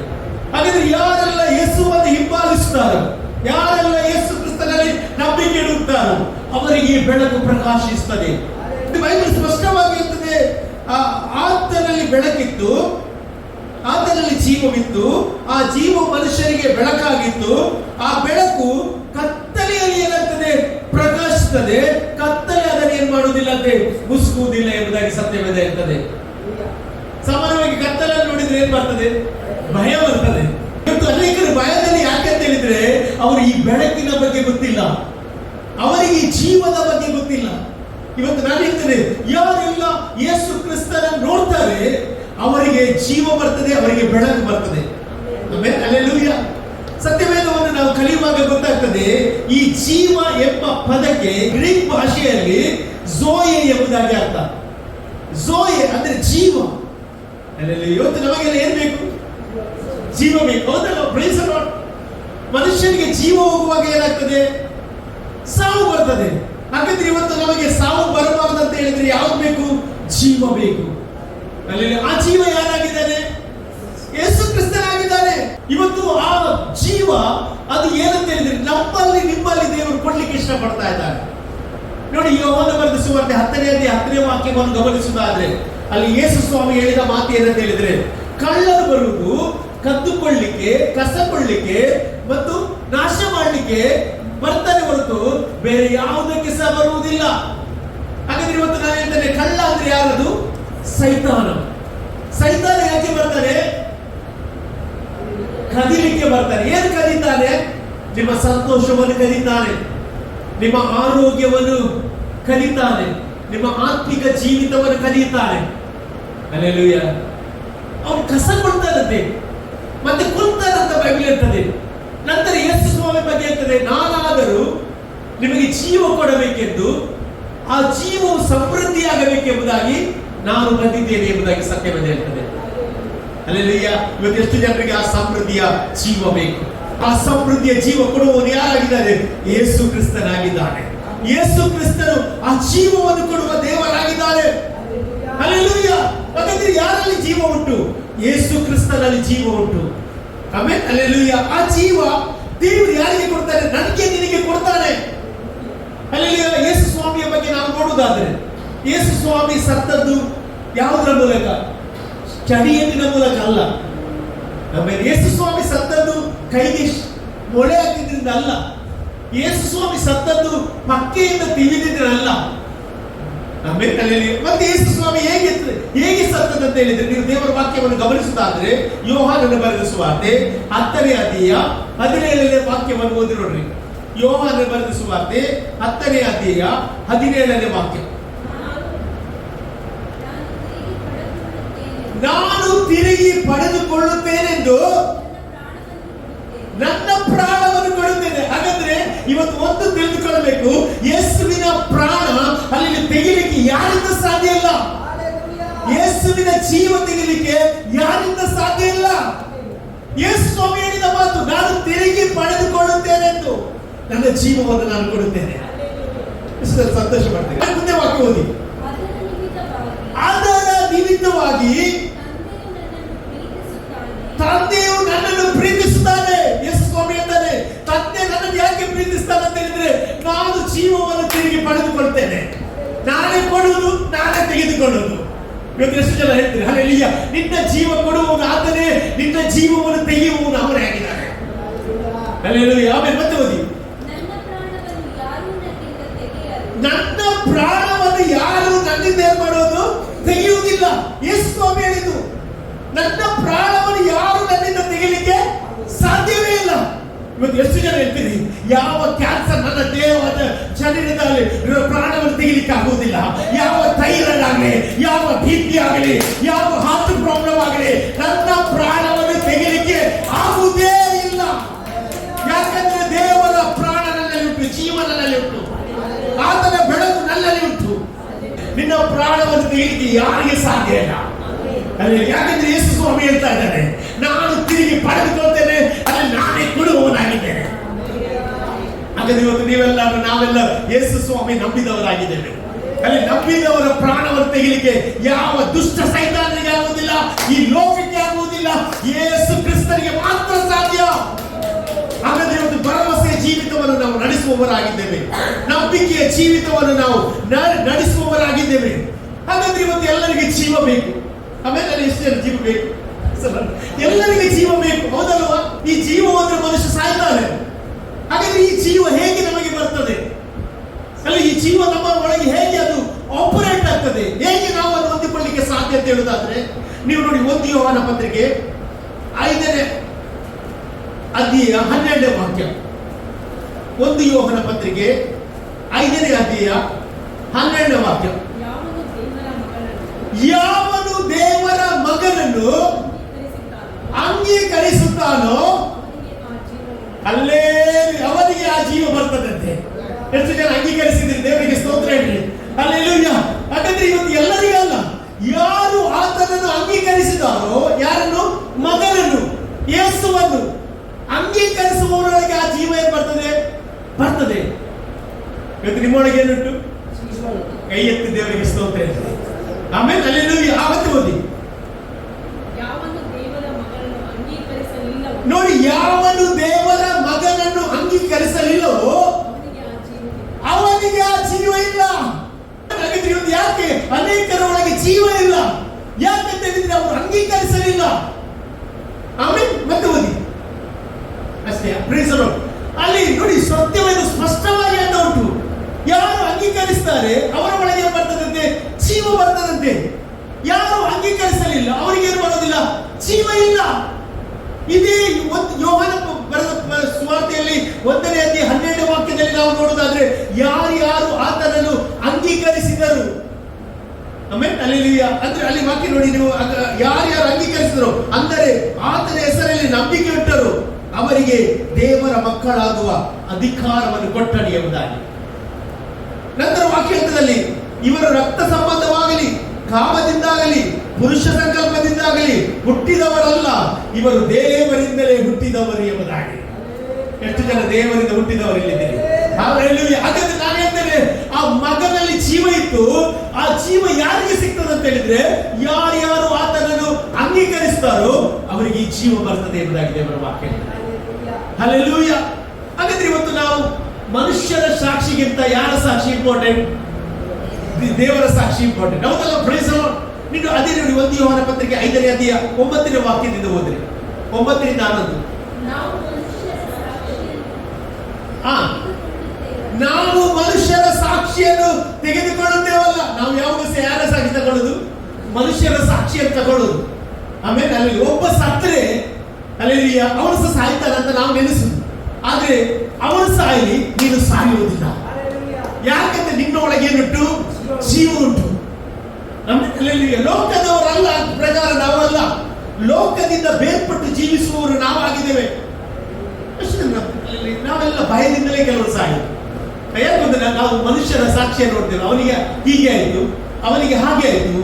ಹಾಗಾದ್ರೆ ಯಾರೆಲ್ಲ ಯೇಸುವನ್ನು ಹಿಂಬಾಲಿಸುತ್ತಾರೋ, ಯಾರೆಲ್ಲ ಯೇಸು ಕ್ರಿಸ್ತನಲ್ಲಿ ನಂಬಿಕೆ ಇಡುತ್ತಾರೋ ಅವರಿಗೆ ಬೆಳಕು ಪ್ರಕಾಶಿಸುತ್ತದೆ. ಬೈಬಲ್ ಸ್ಪಷ್ಟವಾಗಿ ಇರ್ತದೆ, ಆತನಲ್ಲಿ ಬೆಳಕಿತ್ತು, ಆತನಲ್ಲಿ ಜೀವವಿತ್ತು, ಆ ಜೀವ ಮನುಷ್ಯರಿಗೆ ಬೆಳಕಾಗಿತ್ತು, ಆ ಬೆಳಕು ಕತ್ತಲೆಯಲ್ಲಿ ಏನಾಗ್ತದೆ, ಪ್ರಕಾಶಿಸುತ್ತದೆ. ಕತ್ತಲೆ ಅದನ್ನು ಏನ್ ಮಾಡುವುದಿಲ್ಲ ಅಂತೆ, ಮುಸುಕುವುದಿಲ್ಲ ಎಂಬುದಾಗಿ ಸತ್ಯವೇದ ಇರ್ತದೆ. ಸಾಮಾನ್ಯವಾಗಿ ಕತ್ತಲನ್ನು ನೋಡಿದ್ರೆ ಏನ್ ಬರ್ತದೆ, ಭಯ ಬರ್ತದೆ. ಇವತ್ತು ಅನೇಕರು ಭಯದಲ್ಲಿ ಯಾಕೆ ಅಂತ ಹೇಳಿದ್ರೆ ಅವರು ಈ ಬೆಳಕಿನ ಬಗ್ಗೆ ಗೊತ್ತಿಲ್ಲ, ಅವರಿಗೆ ಈ ಜೀವದ ಬಗ್ಗೆ ಗೊತ್ತಿಲ್ಲ. ಇವತ್ತು ನಾನು ಹೇಳ್ತೇನೆ, ಯಾರೆಲ್ಲ ಯೇಸು ಕ್ರಿಸ್ತನನ್ನು ನೋಡ್ತಾರೆ ಅವರಿಗೆ ಜೀವ ಬರ್ತದೆ, ಅವರಿಗೆ ಬೆಳಕು ಬರ್ತದೆ. Amen, hallelujah. ಸತ್ಯವೇದವನ್ನು ನಾವು ಕಲಿಯುವಾಗ ಗೊತ್ತಾಗ್ತದೆ ಈ ಜೀವ ಎಂಬ ಪದಕ್ಕೆ ಗ್ರೀಕ್ ಭಾಷೆಯಲ್ಲಿ ಝೋಯೆ ಎಂಬುದಾಗಿ ಅರ್ಥ. ಝೋಯೆ ಅಂದ್ರೆ ಜೀವ. ಇವತ್ತು ನಮಗೆಲ್ಲ ಏನ್ ಬೇಕು, ಜೀವ ಬೇಕು, ಹೌದಲ್ಲ? Praise the Lord. ಮನುಷ್ಯನಿಗೆ ಜೀವ ಹೋಗುವಾಗ ಏನಾಗ್ತದೆ, ಸಾವು ಬರ್ತದೆ. ಹಾಗಾದ್ರೆ ಇವತ್ತು ನಮಗೆ ಸಾವು ಬರಬಾರದು ಅಂತ ಹೇಳಿದ್ರೆ ಯಾವ್ದು ಬೇಕು, ಜೀವ ಬೇಕು. ಆ ಜೀವ ಯಾರಾಗಿದ್ದಾನೆ, ಯೇಸು ಕ್ರಿಸ್ತನಾಗಿದ್ದಾನೆ. ಇವತ್ತು ಆ ಜೀವ ಅದು ಏನಂತ ಹೇಳಿದ್ರೆ ನಮ್ಮಲ್ಲಿ ನಿಮ್ಮಲ್ಲಿ ದೇವರು ಕೊಡ್ಲಿಕ್ಕೆ ಇಷ್ಟಪಡ್ತಾ ಇದ್ದಾರೆ. ನೋಡಿ, ಯೋಹಾನ ಬರೆದ ಸುವಾರ್ತೆ 10ನೇ ಅಧ್ಯಾಯ 10ನೇ ವಾಕ್ಯವನ್ನು ಗಮನಿಸುವುದಾದ್ರೆ ಅಲ್ಲಿ ಯೇಸು ಸ್ವಾಮಿ ಹೇಳಿದ ಮಾತು ಏನಂತ ಹೇಳಿದ್ರೆ, ಕಳ್ಳರು ಬರುವುದು ಕದ್ದುಕೊಳ್ಳಿಕ್ಕೆ, ಕಸಕೊಳ್ಳಿಕ್ಕೆ ಮತ್ತು ನಾಶ ಮಾಡಲಿಕ್ಕೆ ಬರ್ತಾನೆ ಹೊರತು ಬೇರೆ ಯಾವುದಕ್ಕೆ ಸಹ ಬರುವುದಿಲ್ಲ. ಹಾಗಾದ್ರೆ ಇವತ್ತು ನಾನು ಹೇಳ್ತೇನೆ, ಕಳ್ಳ ಅಂದ್ರೆ ಯಾರದು, ಸೈತಾನ. ಸೈತಾನ ಯಾಕೆ ಬರ್ತಾನೆ, ಕದಿಲಿಕ್ಕೆ ಬರ್ತಾನೆ. ಏನು ಕದೀತಾನೆ, ನಿಮ್ಮ ಸಂತೋಷವನ್ನು ಕದೀತಾನೆ, ನಿಮ್ಮ ಆರೋಗ್ಯವನ್ನು ಕದೀತಾನೆ, ನಿಮ್ಮ ಆತ್ಮಿಕ ಜೀವಿತವನ್ನು ಕದೀತಾನೆ. ಹಲ್ಲೆಲೂಯಾ. ಅವನು ಕಸ ಕೊಡ್ತಾನಂತೆ, ಮತ್ತೆ ಕೊಲ್ತಾನಂತ ಬೈಬಲ್ ಇರ್ತದೆ. ನಂತರ ಯೇಸು ಸ್ವಾಮಿ ಬಗ್ಗೆ ಇರ್ತದೆ, ನಾನಾದರೂ ನಿಮಗೆ ಜೀವ ಕೊಡಬೇಕೆಂದು, ಆ ಜೀವವು ಸಮೃದ್ಧಿಯಾಗಬೇಕೆಂಬುದಾಗಿ ನಾನು ಬಂದಿದ್ದೇನೆ ಎಂಬುದಾಗಿ ಸತ್ಯವೇದ ಇರ್ತದೆ. ಹಲ್ಲೆಲೂಯಾ. ಇವತ್ತು ಎಷ್ಟು ಜನರಿಗೆ ಆ ಸಮೃದ್ಧಿಯ ಜೀವ ಬೇಕು? ಆ ಸಮೃದ್ಧಿಯ ಜೀವ ಕೊಡುವವನು ಯಾರಾಗಿದ್ದಾರೆ, ಯೇಸು ಕ್ರಿಸ್ತನಾಗಿದ್ದಾನೆ. ಯೇಸು ಕ್ರಿಸ್ತನು ಆ ಜೀವವನ್ನು ಕೊಡುವ ದೇವರಾಗಿದ್ದಾರೆ. ಹಲ್ಲೆಲೂಯಾ. ಹಾಗಾದ್ರೆ ಯಾರಲ್ಲಿ ಜೀವ ಉಂಟು, ಯೇಸು ಕ್ರಿಸ್ತನಲ್ಲಿ ಜೀವ ಉಂಟು. Amen, hallelujah. ಆ ಜೀವ ದೇವರು ಯಾರಿಗೆ ಕೊಡ್ತಾರೆ? ನನಗೆ ನಿನಗೆ ಕೊಡ್ತಾನೆ. ಅಲ್ಲಿ ಯೇಸು ಸ್ವಾಮಿಯ ಬಗ್ಗೆ ನಾವು ನೋಡುವುದಾದ್ರೆ, ಯೇಸು ಸ್ವಾಮಿ ಸತ್ತದ್ದು ಯಾವುದರ ಮೂಲಕ? ಚಡಿಯನ್ನಿನ ಮೂಲಕ ಅಲ್ಲ. ಆಮೇಲೆ ಯೇಸು ಸ್ವಾಮಿ ಸತ್ತದ್ದು ಕೈಗೆ ಮೊಳೆ ಹಾಕಿದ್ರಿಂದ ಅಲ್ಲ. ಯೇಸು ಸ್ವಾಮಿ ಸತ್ತದ್ದು ಪಕ್ಕೆಯಿಂದ ತಿವಿದಿದ್ರೆ ಅಲ್ಲ. ಆಮೇಲೆ ಮತ್ತೆ ಯೇಸು ಸ್ವಾಮಿ ಹೇಗೆ ಸತ್ತದಂತ ಹೇಳಿದ್ರೆ, ನೀವು ದೇವರ ವಾಕ್ಯವನ್ನು ಗಮನಿಸುತ್ತಾದ್ರೆ ಯೋಹಾನನ ಬರೆದ ಸುವಾರ್ತೆ 10ನೇ ಅಧ್ಯಾಯ 17ನೇ ವಾಕ್ಯವನ್ನು ಓದಿ ನೋಡ್ರಿ. ಯೋಹಾನನ ಬರೆದ ಸುವಾರ್ತೆ 10ನೇ ಅಧ್ಯಾಯ 17ನೇ ವಾಕ್ಯ. ನಾನು ತಿರುಗಿ ಪಡೆದುಕೊಳ್ಳುತ್ತೇನೆಂದು ನನ್ನ ಪ್ರಾಣವನ್ನು ಕೊಡುತ್ತೇನೆ. ಹಾಗಾದ್ರೆ ಇವತ್ತು ಒಂದು ತಿಳಿದುಕೊಳ್ಳಬೇಕು, ಯೇಸುವಿನ ಪ್ರಾಣ ಅಲ್ಲಿ ತೆಗಿಲಿಕ್ಕೆ ಯಾರಿಂದ ಸಾಧ್ಯ ಇಲ್ಲ. ಯೇಸುವಿನ ಜೀವ ತೆಗಿಲಿಕ್ಕೆ ಯಾರಿಂದ ಸಾಧ್ಯ ಇಲ್ಲ. ಯೇಸು ಸ್ವಾಮಿ ಹೇಳಿದ ಮಾತು, ನಾನು ತಿರುಗಿ ಪಡೆದುಕೊಳ್ಳುತ್ತೇನೆಂದು ನನ್ನ ಜೀವವನ್ನು ನಾನು ಕೊಡುತ್ತೇನೆ. ಸಂತೋಷ ಪಡ್ತೇನೆ. ಮುಂದೆ ವಾಕ್ಯ ಓದಿ. ಅದರ ನಿಮಿತ್ತವಾಗಿ ತಂದೆಯು ನನ್ನನ್ನು ಪ್ರೀತಿಸುತ್ತಾನೆ. ಯೇಸು ಸ್ವಾಮಿ ಅಂತಾನೆ, ತಂದೆ ನನ್ನನ್ನು ಯಾಕೆ ಪ್ರೀತಿಸ್ತಾನೆ ಅಂತ ಹೇಳಿದ್ರೆ, ನಾನು ಜೀವವನ್ನು ತಿರುಗಿ ಪಡೆದುಕೊಳ್ತೇನೆ. ನಾನೇ ಕೊಡುವುದು, ನಾನೇ ತೆಗೆದುಕೊಳ್ಳುವುದು. ಇವತ್ತು ಎಷ್ಟು ಜನ ಹೇಳ್ತಾರೆ, ಹಲ್ಲೆಲೂಯಾ, ನಿನ್ನ ಜೀವ ಕೊಡುವವನು ಆತನೇ, ನಿನ್ನ ಜೀವವನ್ನು ತೆಗೆಯುವವನು ಅವನೇ ಆಗಿದ್ದಾನೆ. ಹಲ್ಲೆಲೂಯಾ. ಆಮೇಲೆ ಮತ್ತೆ ಓದಿ. ನನ್ನ ಪ್ರಾಣವನ್ನು ಯಾರು ನನ್ನಿಂದ ಏನ್ ಮಾಡೋದು? ತೆಗೆಯುವುದಿಲ್ಲ. ಯೇಸು ಸ್ವಾಮಿ ಹೇಳಿದ್ದು, ನನ್ನ ಪ್ರಾಣವನ್ನು ಯಾರು ನನ್ನಿಂದ ತೆಗೆಯಲಿಕ್ಕೆ ಸಾಧ್ಯವೇ ಇಲ್ಲ. ಇವತ್ತು ಎಷ್ಟು ಜನ ಹೇಳ್ತೀರಿ, ಯಾವ ಕ್ಯಾನ್ಸರ್ ನನ್ನ ದೇಹದ ಶರೀರದಲ್ಲಿ ಪ್ರಾಣವನ್ನು ತೆಗಿಲಿಕ್ಕೆ ಆಗುವುದಿಲ್ಲ. ಯಾವ ಥೈರಾಯ್ಡ್ ಆಗಲಿ, ಯಾವ BP ಆಗಲಿ, ಯಾವ ಹಾರ್ಟ್ ಪ್ರಾಬ್ಲಮ್ ಆಗಲಿ, ನನ್ನ ಪ್ರಾಣವನ್ನು ತೆಗಿಲಿಕ್ಕೆ ಆಗುವುದೇ ಇಲ್ಲ. ಯಾಕಂದ್ರೆ ದೇವರ ಪ್ರಾಣ ನನ್ನಲ್ಲಿ ಉಂಟು, ಜೀವ ನನ್ನಲ್ಲಿ ಉಂಟು, ಆತನ ಬೆಳಕು ನನ್ನಲ್ಲಿ ಉಂಟು. ನಿನ್ನ ಪ್ರಾಣವನ್ನು ತೆಗಿಲಿಕ್ಕೆ ಯಾರಿಗೆ ಸಾಧ್ಯ ಇಲ್ಲ. ಯಾಕಂದ್ರೆ ಯೇಸು ಸ್ವಾಮಿ ಹೇಳ್ತಾ ಇದ್ದಾನೆ, ನಾನು ತಿರುಗಿ ಪಡೆದುಕೊಳ್ತೇನೆ, ಅಲ್ಲಿ ನಾನೇ ಕೊಡುವವನಾಗಿದ್ದೇನೆ. ಹಾಗಾದ್ರೆ ಇವತ್ತು ನಾವೆಲ್ಲ ಯೇಸು ಸ್ವಾಮಿ ನಂಬಿದವರಾಗಿದ್ದೇವೆ. ಅಲ್ಲಿ ನಂಬಿದವರ ಪ್ರಾಣವನ್ನು ತೆಗಿಲಿಕ್ಕೆ ಯಾವ ದುಷ್ಟ ಸೈತಾನಿಗೆ ಆಗುವುದಿಲ್ಲ, ಈ ಲೋಕಕ್ಕೆ ಆಗುವುದಿಲ್ಲ, ಯೇಸು ಕ್ರಿಸ್ತನಿಗೆ ಮಾತ್ರ ಸಾಧ್ಯ. ಹಾಗಾದ್ರೆ ಇವತ್ತು ಭರವಸೆಯ ಜೀವಿತವನ್ನು ನಾವು ನಡೆಸುವವರಾಗಿದ್ದೇವೆ, ನಂಬಿಕೆಯ ಜೀವಿತವನ್ನು ನಾವು ನಡೆಸುವವರಾಗಿದ್ದೇವೆ. ಹಾಗಾದ್ರೆ ಇವತ್ತು ಎಲ್ಲರಿಗೆ ಜೀವ ಬೇಕು. ಆಮೇಲೆ ಅಲ್ಲಿ ಎಷ್ಟು ಜನ ಜೀವ ಬೇಕು? ಎಲ್ಲರಿಗೆ ಜೀವ ಬೇಕು, ಹೌದಲ್ವಾ? ಈ ಜೀವ ಅಂದ್ರೆ ಮನುಷ್ಯ ಸಾಯ್ತಾನೆ. ಹಾಗಾದ್ರೆ ಈ ಜೀವ ಹೇಗೆ ನಮಗೆ ಬರ್ತದೆ? ಅಲ್ಲಿ ಈ ಜೀವ ನಮ್ಮ ಒಳಗೆ ಹೇಗೆ ಅದು ಆಪರೇಟ್ ಆಗ್ತದೆ, ಹೇಗೆ ನಾವು ಅದನ್ನು ಹೊಂದಿಕೊಳ್ಳಿಕ್ಕೆ ಸಾಧ್ಯ ಅಂತ ಹೇಳುದಾದ್ರೆ, ನೀವು ನೋಡಿ 1 ಯೋಹಾನ ಪತ್ರಿಕೆ 5ನೇ ಅಧ್ಯಾಯ 12ನೇ ವಾಕ್ಯ. 1 ಯೋಹಾನ ಪತ್ರಿಕೆ 5ನೇ ಅಧ್ಯಾಯ 12ನೇ ವಾಕ್ಯ. ಯಾವನು ದೇವರ ಮಗನನ್ನು ಅಂಗೀಕರಿಸುತ್ತಾನೋ ಅಲ್ಲೇ ಅವನಿಗೆ ಆ ಜೀವ ಬರ್ತದಂತೆ. ಎಷ್ಟು ಜನ ಅಂಗೀಕರಿಸಿದ್ರೆ ದೇವರಿಗೆ ಸ್ತೋತ್ರ ಹೇಳಿ. ಹಲ್ಲೆಲೂಯಾ. ಹಾಗಾದ್ರೆ ಇವತ್ತು ಎಲ್ಲರಿಗಲ್ಲ, ಯಾರು ಆತನನ್ನು ಅಂಗೀಕರಿಸಿದಾರೋ, ಯಾರನ್ನು? ಮಗನನ್ನು, ಯೇಸುವನ್ನು ಅಂಗೀಕರಿಸುವವರೊಳಗೆ ಆ ಜೀವ ಏನ್ ಬರ್ತದೆ? ಇವತ್ತು ನಿಮ್ಮೊಳಗೆ ಏನುಂಟು? ಕೈ ಎತ್ತಿ ದೇವರಿಗೆ ಸ್ತೋತ್ರ ಹೇಳಿ. ಆಮೇಲೆ ಹಲ್ಲೆಲೂಯಾ. ಆವತ್ತು ಓದಿ. ನೋಡಿ, ಯಾವನು ದೇವರ ಮಗನನ್ನು ಅಂಗೀಕರಿಸಲಿಲ್ಲವೋ ಅವನಿಗೆ ಆ ಜೀವ ಇಲ್ಲ. ಯಾಕೆ ಅನೇಕರ ಒಳಗೆ ಜೀವ ಇಲ್ಲ? ಯಾಕಂತ ಹೇಳಿದ್ರೆ ಅವರು ಅಂಗೀಕರಿಸಲಿಲ್ಲ. ಆಮೇಲೆ ಮತ್ತೆ ಓದಿ ಅಷ್ಟೇ. ಅಲ್ಲಿ ನೋಡಿ, ಸತ್ಯವೇದ ಸ್ಪಷ್ಟವಾಗಿ ಅಂತ ಉಂಟು. ಯಾರು ಅಂಗೀಕರಿಸ್ತಾರೆ ಅವರ ಒಳಗೆ ಏನು ಬರ್ತದಂತೆ? ಜೀವ ಬರ್ತದಂತೆ. ಯಾರು ಅಂಗೀಕರಿಸಲಿಲ್ಲ ಅವರಿಗೆ ಏನು ಬರೋದಿಲ್ಲ, ಜೀವ ಇಲ್ಲ. ಇದೇ ಯೋಹಾನ ಬರೆದ ಸುವಾರ್ತೆಯಲ್ಲಿ 1ನೇ ಅಧ್ಯಾಯ 12ನೇ ವಾಕ್ಯದಲ್ಲಿ ನಾವು ನೋಡುವುದಾದ್ರೆ, ಯಾರು ಆತನನ್ನು ಅಂಗೀಕರಿಸಿದರು. ಆಮೇಲೆ ಅಂದ್ರೆ ಅಲ್ಲಿ ವಾಕ್ಯ ನೋಡಿ ನೀವು, ಯಾರು ಅಂಗೀಕರಿಸಿದರು ಅಂದರೆ ಆತನ ಹೆಸರಲ್ಲಿ ನಂಬಿಕೆ ಇಟ್ಟರು, ಅವರಿಗೆ ದೇವರ ಮಕ್ಕಳಾಗುವ ಅಧಿಕಾರವನ್ನು ಕೊಟ್ಟನು ಎಂಬುದಾಗಿ. ನಂತರ ವಾಕ್ಯದಲ್ಲಿ ಇವರ ರಕ್ತ ಸಂಬಂಧವಾಗಲಿ, ಕಾಮದಿಂದಾಗಲಿ, ಪುರುಷ ಸಂಕಲ್ಪದಿಂದಾಗಲಿ ಹುಟ್ಟಿದವರಲ್ಲ, ಇವರು ದೇವರಿಂದಲೇ ಹುಟ್ಟಿದವರು ಎಂಬುದಾಗಿ. ಎಷ್ಟು ಜನ ದೇವರಿಂದ ಹುಟ್ಟಿದವರು ಇಲ್ಲಿದ್ದೀರಿ? ಹಾಗಾದ್ರೆ ನಾನು ಹೇಳ್ತೇನೆ, ಆ ಮಗನಲ್ಲಿ ಜೀವ ಇತ್ತು. ಆ ಜೀವ ಯಾರಿಗೆ ಸಿಗ್ತದೆ ಅಂತ ಹೇಳಿದ್ರೆ, ಯಾರು ಆತನನ್ನು ಅಂಗೀಕರಿಸ್ತಾರೋ ಅವರಿಗೆ ಈ ಜೀವ ಬರ್ತದೆ ಎಂಬುದಾಗಿ ದೇವರ ವಾಕ್ಯ. ಹಲ್ಲೆಲೂಯ. ಹಾಗಾದ್ರೆ ಇವತ್ತು ನಾವು ಮನುಷ್ಯರ ಸಾಕ್ಷಿಗಿಂತ ಯಾರ ಸಾಕ್ಷಿ ಇಂಪಾರ್ಟೆಂಟ್? ದೇವರ ಸಾಕ್ಷಿ ಇಂಪಾರ್ಟೆಂಟ್. ಹೌದಲ್ಲ? Praise the Lord. ನೀನು ಅದೇ ನೋಡಿ 1 ಯೋಹಾನ ಪತ್ರಿಕೆ 5ನೇ ಅಧ್ಯಾಯ 9ನೇ ವಾಕ್ಯದಿಂದ ಓದ್ರಿ. 9ರಿಂದ 11. ನಾವು ಮನುಷ್ಯರ ಸಾಕ್ಷಿಯನ್ನು ತೆಗೆದುಕೊಳ್ಳುತ್ತೇವಲ್ಲ. ನಾವು ಯಾವಾಗ ಯಾರ ಸಾಕ್ಷಿ ತಗೊಳ್ಳೋದು? ಮನುಷ್ಯರ ಸಾಕ್ಷಿಯನ್ನು ತಗೊಳ್ಳೋದು. ಆಮೇಲೆ ಅಲ್ಲಿ ಒಬ್ಬ ಸತ್ತರೆ ಅಲ್ಲಿ ಅವನು ಸಹ ಸಾಯ್ತಾನ ಅಂತ ನಾವು ನೆನೆಸುದು. ಆದ್ರೆ ಅವನು ಸಾಯಲಿ, ನೀನು ಸಾಯುವುದಿಲ್ಲ. ಯಾಕಂದ್ರೆ ನಿನ್ನೊಳಗೆ ಏನುಂಟು? ಜೀವ ಉಂಟು. ಲೋಕದವರಲ್ಲ ಪ್ರಕಾರ ನಾವಲ್ಲ, ಲೋಕದಿಂದ ಬೇರ್ಪಟ್ಟು ಜೀವಿಸುವವರು ನಾವಾಗಿದ್ದೇವೆ. ನಾವೆಲ್ಲ ಭಯದಿಂದಲೇ ಕೆಲವರು ಸಾಯೋದು. ಯಾಕಂದ್ರೆ ನಾವು ಮನುಷ್ಯರ ಸಾಕ್ಷಿಯನ್ನು ನೋಡ್ತೇವೆ. ಅವನಿಗೆ ಹೀಗೆ ಆಯ್ತು, ಅವನಿಗೆ ಹಾಗೆ ಆಯ್ತು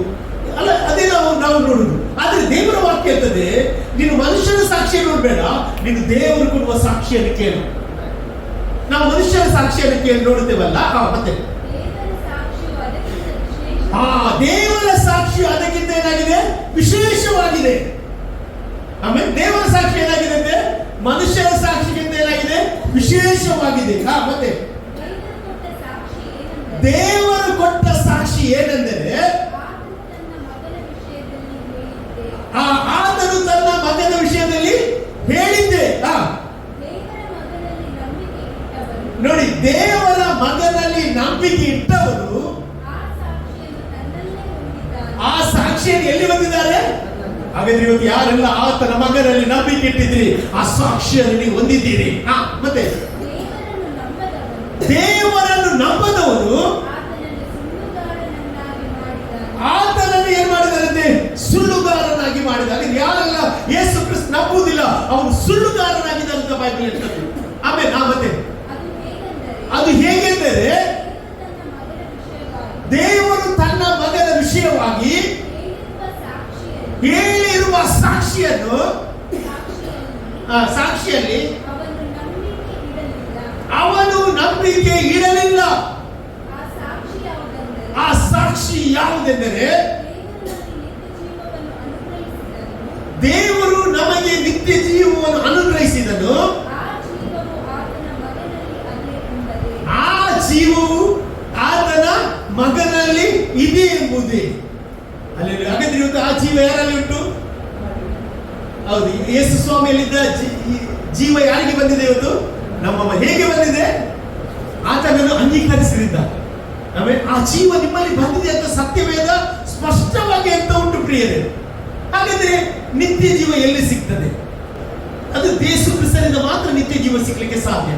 ಅಲ್ಲ, ಅದೇ ನಾವು ನೋಡುದು. ಆದ್ರೆ ದೇವರ ವಾಕ್ಯ ಇರ್ತದೆ, ನೀನು ಮನುಷ್ಯನ ಸಾಕ್ಷಿಯನ್ನು ನೋಡ್ಬೇಡ, ನೀನು ದೇವರು ಕೊಡುವ ಸಾಕ್ಷಿಯನ್ನು ಕೇಳು. ನಾವು ಮನುಷ್ಯರ ಸಾಕ್ಷಿಯನ್ನು ಕೇಳಿ ನೋಡುತ್ತೇವಲ್ಲ. ಮತ್ತೆ ದೇವರ ಸಾಕ್ಷಿ ಅದಕ್ಕಿಂತ ಏನಾಗಿದೆ? ವಿಶೇಷವಾಗಿದೆ. ಆಮೇಲೆ ದೇವರ ಸಾಕ್ಷಿ ಏನಾಗಿದೆ ಅಂದ್ರೆ ಮನುಷ್ಯರ ಸಾಕ್ಷಿಗಿಂತ ಏನಾಗಿದೆ? ವಿಶೇಷವಾಗಿದೆ. ಮತ್ತೆ ದೇವರು ಕೊಟ್ಟ ಸಾಕ್ಷಿ ಏನೆಂದರೆ ಆತನು ತನ್ನ ಮಗನ ವಿಷಯದಲ್ಲಿ ಹೇಳಿದ್ದೆ. ನೋಡಿ, ದೇವರ ಮಗನಲ್ಲಿ ನಂಬಿಕೆ ಇಟ್ಟವರು ಆ ಸಾಕ್ಷಿಯನ್ನು ಎಲ್ಲಿ ಬಂದಿದ್ದಾರೆ? ಹಾಗಾದ್ರೆ ಇವತ್ತು ಯಾರೆಲ್ಲ ಆತನ ಮಗನಲ್ಲಿ ನಂಬಿಕೆ ಇಟ್ಟಿದ್ರಿ, ಆ ಸಾಕ್ಷಿಯನ್ನು ನೀವು ಹೊಂದಿದ್ದೀರಿ. ಮತ್ತೆ ದೇವರನ್ನು ನಂಬದವರು ಆತನನ್ನು ಏನ್ ಮಾಡಿದಾರಂತೆ? ಸುಳ್ಳುಗಾರನಾಗಿ ಮಾಡಿದಾಗ. ಯಾರೆಲ್ಲ ಯೇಸು ಕ್ರಿಸ್ತ ನಂಬುವುದಿಲ್ಲ, ಅವನು ಸುಳ್ಳುಗಾರನಾಗಿದ್ದಾನೆ ಅಂತ ಬೈಬಲ್ ಹೇಳ್ತದೆ. ಆಮೇಲೆ ಮತ್ತೆ ಅದು ಹೇಗೆಂದರೆ ದೇವರು ತನ್ನ ಮಗನ ವಿಷಯವಾಗಿ ಹೇಳಿರುವ ಸಾಕ್ಷಿಯಲ್ಲಿ ಅವನು ನಂಬಿಕೆ ಇಡಲಿಲ್ಲ. ಆ ಸಾಕ್ಷಿ ಯಾವುದೆಂದರೆ ದೇವರು ನಮಗೆ ನಿತ್ಯ ಜೀವವನ್ನು ಅನುಗ್ರಹಿಸಿದನು. ಆ ಜೀವವು ಆತನ ಮಗನಲ್ಲಿ ಇದೆ ಎಂಬುದೇ. ಅಲ್ಲಿ ಹಾಗಾದ್ರೆ ಇವತ್ತು ಆ ಜೀವ ಯಾರಲ್ಲಿ ಉಂಟು? ಹೌದು, ಯೇಸು ಸ್ವಾಮಿಯಲ್ಲಿದ್ದ ಜೀವ ಯಾರಿಗೆ ಬಂದಿದೆ ಇವತ್ತು? ನಮ್ಮ ಹೇಗೆ ಬಂದಿದೆ? ಆತನನ್ನು ಅಂಗೀಕರಿಸಿದ. ಆಮೇಲೆ ಆ ಜೀವ ನಿಮ್ಮಲ್ಲಿ ಬಂದಿದೆ ಅಂತ ಸತ್ಯವೇದ ಸ್ಪಷ್ಟವಾಗಿ ಅಂತ ಉಂಟು ಪ್ರಿಯರೇ. ಹಾಗಾದ್ರೆ ನಿತ್ಯ ಜೀವ ಎಲ್ಲಿ ಸಿಗ್ತದೆ? ಅದು ಯೇಸು ಕ್ರಿಸ್ತನಿಂದ ಮಾತ್ರ ನಿತ್ಯ ಜೀವ ಸಿಗ್ಲಿಕ್ಕೆ ಸಾಧ್ಯ.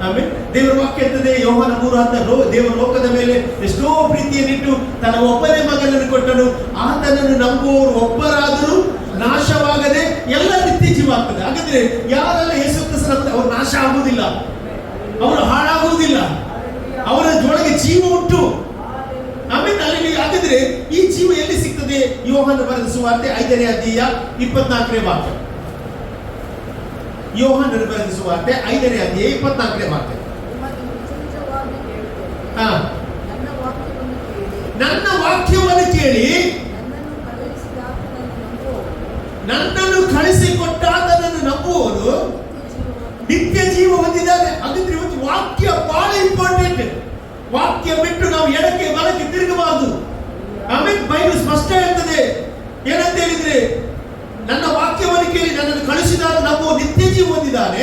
ಆಮೇಲೆ ದೇವರ ವಾಕ್ಯ ಇರ್ತದೆ, ಯೋಹಾನ 3:10, ದೇವರು ಲೋಕದ ಮೇಲೆ ಎಷ್ಟೋ ಪ್ರೀತಿಯನ್ನಿಟ್ಟು ತನ್ನ ಒಬ್ಬನೇ ಮಗನನ್ನು ಕೊಟ್ಟನು, ಆತನನ್ನು ನಂಬುವವರು ಒಬ್ಬರಾದರೂ ನಾಶವಾಗದೆ ಎಲ್ಲ ನಿತ್ಯ ಜೀವ ಆಗ್ತದೆ. ಹಾಗಾದ್ರೆ ಯಾರೆಲ್ಲ ಯೇಸು ಕ್ರಿಸ್ತನ ಅವರು ನಾಶ ಆಗುವುದಿಲ್ಲ, ಅವರು ಹಾಳಾಗುವುದಿಲ್ಲ, ಅವರ ಒಳಗೆ ಜೀವ ಉಂಟು. ಆಮೇಲೆ ಅಲ್ಲಿ ಹಾಗಾದ್ರೆ ಈ ಜೀವ ಎಲ್ಲಿ ಸಿಗ್ತದೆ? ಯೋಹಾನ ಬರೆದ ಸುವಾರ್ತೆ 5ನೇ ಅಧ್ಯಾಯ 24ನೇ ವಾಕ್ಯ. ಯೋಹಾನನು ಬರೆದ ಸುವಾರ್ತೆ 5ನೇ ಅಧ್ಯಾಯ 24ನೇ ವಾಕ್ಯ. ನನ್ನ ವಾಕ್ಯವನ್ನು ಕೇಳಿ ನನ್ನನ್ನು ಕಳಿಸಿಕೊಟ್ಟಾತನನ್ನು ನಂಬುವವರು ನಿತ್ಯ ಜೀವ ಹೊಂದಿದ್ದಾರೆ. ಹಾಗಿದ್ರೆ ಇವತ್ತು ವಾಕ್ಯ ಬಹಳ ಇಂಪಾರ್ಟೆಂಟ್. ವಾಕ್ಯ ಬಿಟ್ಟು ನಾವು ಎಡಕ್ಕೆ ಬಲಕ್ಕೆ ತಿರುಗಬಾರದು. ಆಮೇಲೆ ಬೈಬಲ್ ಸ್ಪಷ್ಟ ಹೇಳ್ತದೆ, ಏನಂತ ಹೇಳಿದ್ರೆ ನನ್ನ ವಾಕ್ಯವನ್ನು ಕೇಳಿ ನನ್ನನ್ನು ಕಳಿಸಿದಾಗ ನಂಬುವ ನಿತ್ಯ ಜೀವ ಹೊಂದಿದ್ದಾನೆ.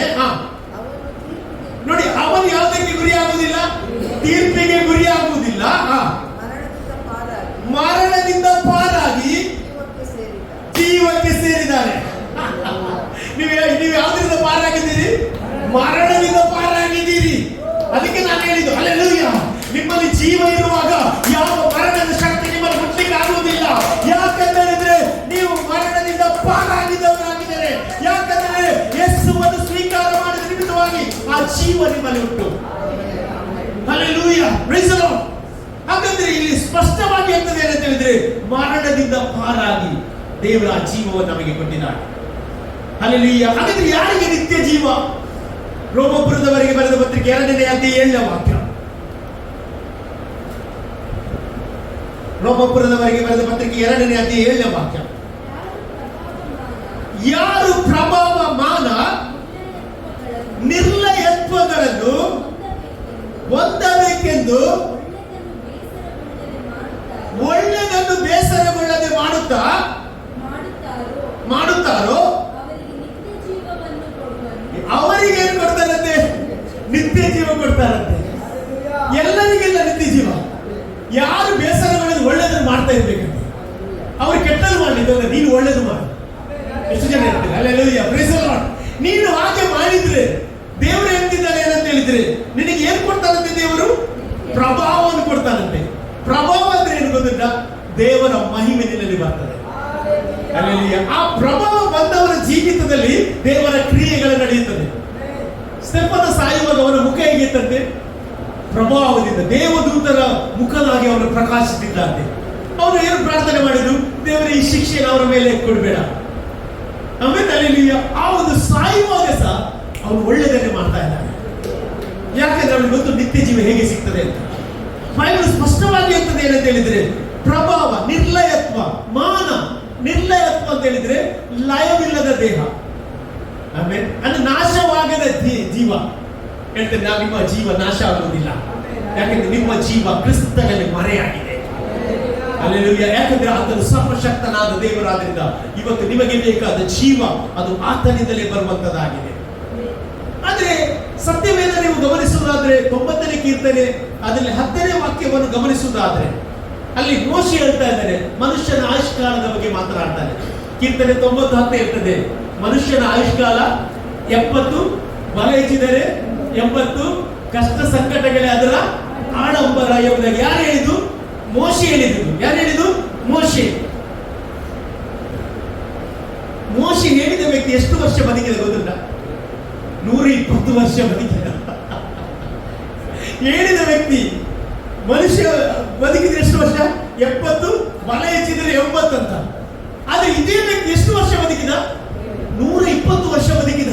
ನೋಡಿ, ಅವನು ಯಾವುದಕ್ಕೆ ಗುರಿಯಾಗುವುದಿಲ್ಲ? ತೀರ್ಪಿಗೆ ಗುರಿಯಾಗುವುದಿಲ್ಲ. ಮರಣದಿಂದ ಪಾರಾಗಿ ಜೀವಕ್ಕೆ ಸೇರಿದ್ದಾರೆ. ನೀವು ಯಾವುದರಿಂದ ಪಾರಾಗಿದ್ದೀರಿ? ಮರಣದಿಂದ ಪಾರಾಗಿದ್ದೀರಿ. ಅದಕ್ಕೆ ನಾನು ಹೇಳಿದ್ದು ಹಲ್ಲೆಲೂಯ, ನಿಮ್ಮಲ್ಲಿ ಜೀವ ಇರುವಾಗ ಯಾವ ಮರಣದ ಶಕ್ತಿ ನಿಮ್ಮನ್ನು ಮುಟ್ಲಿಕ್ಕೆ ಆಗುವುದಿಲ್ಲ. ಯಾಕಂದ್ರೆ ನೀವು ಮರಣದಿಂದ ಪಾರಾಗಿದ್ದವರಾಗಿದ್ದಾರೆ. ಯಾಕಂದ್ರೆ ಯೇಸುವನ್ನು ಸ್ವೀಕಾರ ಮಾಡಿದ ನಿಮಿತ್ತವಾಗಿ ಆ ಜೀವ ನಿಮ್ಮಲ್ಲಿ ಉಂಟು. Hallelujah, praise the Lord. ಹಾಗಾದ್ರೆ ಇಲ್ಲಿ ಸ್ಪಷ್ಟವಾಗಿ ಹೇಳ್ತದೆ ಏನಂತ ಹೇಳಿದ್ರೆ, ಮರಣದಿಂದ ಪಾರಾಗಿ ದೇವರ ಜೀವವನ್ನು ನಮಗೆ ಕೊಟ್ಟಿದ್ದಾನೆ. ಹಲ್ಲೆಲೂಯ. ಹಾಗಾದ್ರೆ ಯಾರಿಗೆ ನಿತ್ಯ ಜೀವ? ರೋಮಪುರದವರಿಗೆ ಬರೆದ ಪತ್ರಿಕೆ 2ನೇ ಅಧ್ಯಾಯ 7ನೇ ವಾಕ್ಯ. ರೋಮಪುರದವರಿಗೆ ಬರೆದ ಪತ್ರಿಕೆ 2ನೇ ಅಧ್ಯಾಯ 7ನೇ ವಾಕ್ಯ. ಯಾರು ಪ್ರಭಾವ ಮಾನ ನಿರ್ಲಯತ್ವಗಳನ್ನು ಹೊಂದಬೇಕೆಂದು ಒಳ್ಳೆಯದನ್ನು ಬೇಸರಗೊಳ್ಳದೆ ಮಾಡುತ್ತಾರೋ ಅವರಿಗೆ ಏನು ಕೊಡ್ತಾರಂತೆ? ನಿತ್ಯ ಜೀವ ಕೊಡ್ತಾರಂತೆ. ಎಲ್ಲರಿಗೆಲ್ಲ ನಿತ್ಯ ಜೀವ. ಯಾರು ಬೇಸರಗೊಳ್ಳದೆ ಒಳ್ಳೆಯದನ್ನು ಮಾಡ್ತಾ ಇರ್ಬೇಕಂತೆ. ಅವ್ರು ಕೆಟ್ಟದ್ದು ಮಾಡಲಿಕ್ಕೆ ನೀನು ಒಳ್ಳೇದು ಮಾಡು. ಎಷ್ಟು ಜನ ಇರ್ತಾರೆ? Hallelujah, praise the Lord. ನೀನು ಹಾಗೆ ಮಾಡಿದ್ರೆ ದೇವರು ಹೇಳ್ತಿದ್ದಾನೆ ಏನಂತ ಹೇಳಿದ್ರೆ, ನಿನಗೆ ಏನ್ ಕೊಡ್ತಾರಂತೆ? ದೇವರು ಪ್ರಭಾವವನ್ನು ಕೊಡ್ತಾರಂತೆ. ಪ್ರಭಾವ ಅಂದ್ರೆ ಏನು ಗೊತ್ತಿಲ್ಲ? ದೇವರ ಮಹಿಮೆ ನಿನ್ನಲ್ಲಿ ಬರ್ತದೆ. ಹಲ್ಲೆಲೂಯಾ. ಆ ಪ್ರಭಾವ ಬಂದವರ ಜೀವಿತದಲ್ಲಿ ದೇವರ ಕ್ರಿಯೆಗಳು ನಡೆಯುತ್ತದೆ. ಸ್ಟೆಫನ ಸಾಯುವಾಗ ಅವನ ಮುಖ ಹೇಗಿತ್ತಂತೆ? ಪ್ರಭಾವದಿಂದ ದೇವದೂತರ ಮುಖದಾಗಿ ಅವರು ಪ್ರಕಾಶಿಸಿದ್ದಾರೆ. ಅವರು ಏನು ಪ್ರಾರ್ಥನೆ ಮಾಡಿದ್ರು? ದೇವರ ಈ ಶಿಕ್ಷೆಯನ್ನು ಅವರ ಮೇಲೆ ಕೊಡಬೇಡ. ಆಮೇಲೆ ಅಲ್ಲಿ ಆ ಒಂದು ಸಾಯುವಾಗ ಸಹ ಅವರು ಒಳ್ಳೆಯದನ್ನೇ ಮಾಡ್ತಾ ಇದ್ದಾರೆ. ಯಾಕಂದ್ರೆ ಅವ್ರಿಗೆ ಗೊತ್ತು ನಿತ್ಯ ಜೀವ ಹೇಗೆ ಸಿಗ್ತದೆ ಅಂತ. ಬೈಬಲ್ ಸ್ಪಷ್ಟವಾಗಿ ಹೇಳ್ತದೆ ಏನಂತ ಹೇಳಿದ್ರೆ, ಪ್ರಭಾವ, ನಿರ್ಲಯತ್ವ, ಮಾನ. ನಿರ್ಲಯತ್ವ ಅಂತ ಹೇಳಿದ್ರೆ ಲಯವಿಲ್ಲದ ದೇಹ. ಆಮೇಲೆ ಅಂದ್ರೆ ನಾಶವಾಗದ ಜೀವ. ಹೇಳ್ತೇನೆ, ನಾವು ನಿಮ್ಮ ಜೀವ ನಾಶ ಆಗುವುದಿಲ್ಲ. ಯಾಕಂದ್ರೆ ನಿಮ್ಮ ಜೀವ ಕ್ರಿಸ್ತನಲ್ಲಿ ಮರೆಯಾಗಿದೆ. ಹಲ್ಲೆಲೂಯಾ. ಯಾಕಂದ್ರೆ ಆತನು ಸರ್ವಶಕ್ತನಾದ ದೇವರಾದ್ರಿಂದ ಇವತ್ತು ನಿಮಗೆ ಬೇಕಾದ ಜೀವ ಅದು ಆತನಿಂದಲೇ ಬರುವಂತದ್ದಾಗಿದೆ. ಆದ್ರೆ ಸತ್ಯವೇದ ನೀವು ಗಮನಿಸುವುದಾದ್ರೆ 90ನೇ ಕೀರ್ತನೆ ಅದರಲ್ಲಿ 10ನೇ ವಾಕ್ಯವನ್ನು ಗಮನಿಸುವುದಾದ್ರೆ ಅಲ್ಲಿ ಮೋಶೆ ಹೇಳ್ತಾ ಇದ್ದಾರೆ, ಮನುಷ್ಯನ ಆಯುಷ್ಕಾಲದ ಬಗ್ಗೆ ಮಾತನಾಡ್ತಾನೆ. ಕೀರ್ತನೆ 90:10 ಇರ್ತದೆ, ಮನುಷ್ಯನ ಆಯುಷ್ಕಾಲ 70, ಬಲ ಹೆಚ್ಚಿದರೆ 80, ಕಷ್ಟ ಸಂಕಟಗಳೇ ಅದರ ಆಡಂಬರ ಎಂಬುದಾಗಿ. ಯಾರು ಹೇಳಿದ್ದು? ಮೋಶೆ ಹೇಳಿದ್ದು. ಯಾರು ಹೇಳಿದ್ದು? ಮೋಶೆ. ಮೋಶೆ ಹೇಳಿದ ವ್ಯಕ್ತಿ ಎಷ್ಟು ವರ್ಷ ಬದುಕಿದ ಗೊತ್ತಿಲ್ಲ? 120 ವರ್ಷ ಬದುಕಿದ. ಹೇಳಿದ ವ್ಯಕ್ತಿ ಮನುಷ್ಯ ಬದುಕಿದ್ರೆ ಎಷ್ಟು ವರ್ಷ? 70, ಬಲ ಹೆಚ್ಚಿದ್ರೆ 80 ಅಂತ. ಆದ್ರೆ ಇದೇ ವ್ಯಕ್ತಿ ಎಷ್ಟು ವರ್ಷ ಬದುಕಿದ? 120 ವರ್ಷ ಬದುಕಿದ.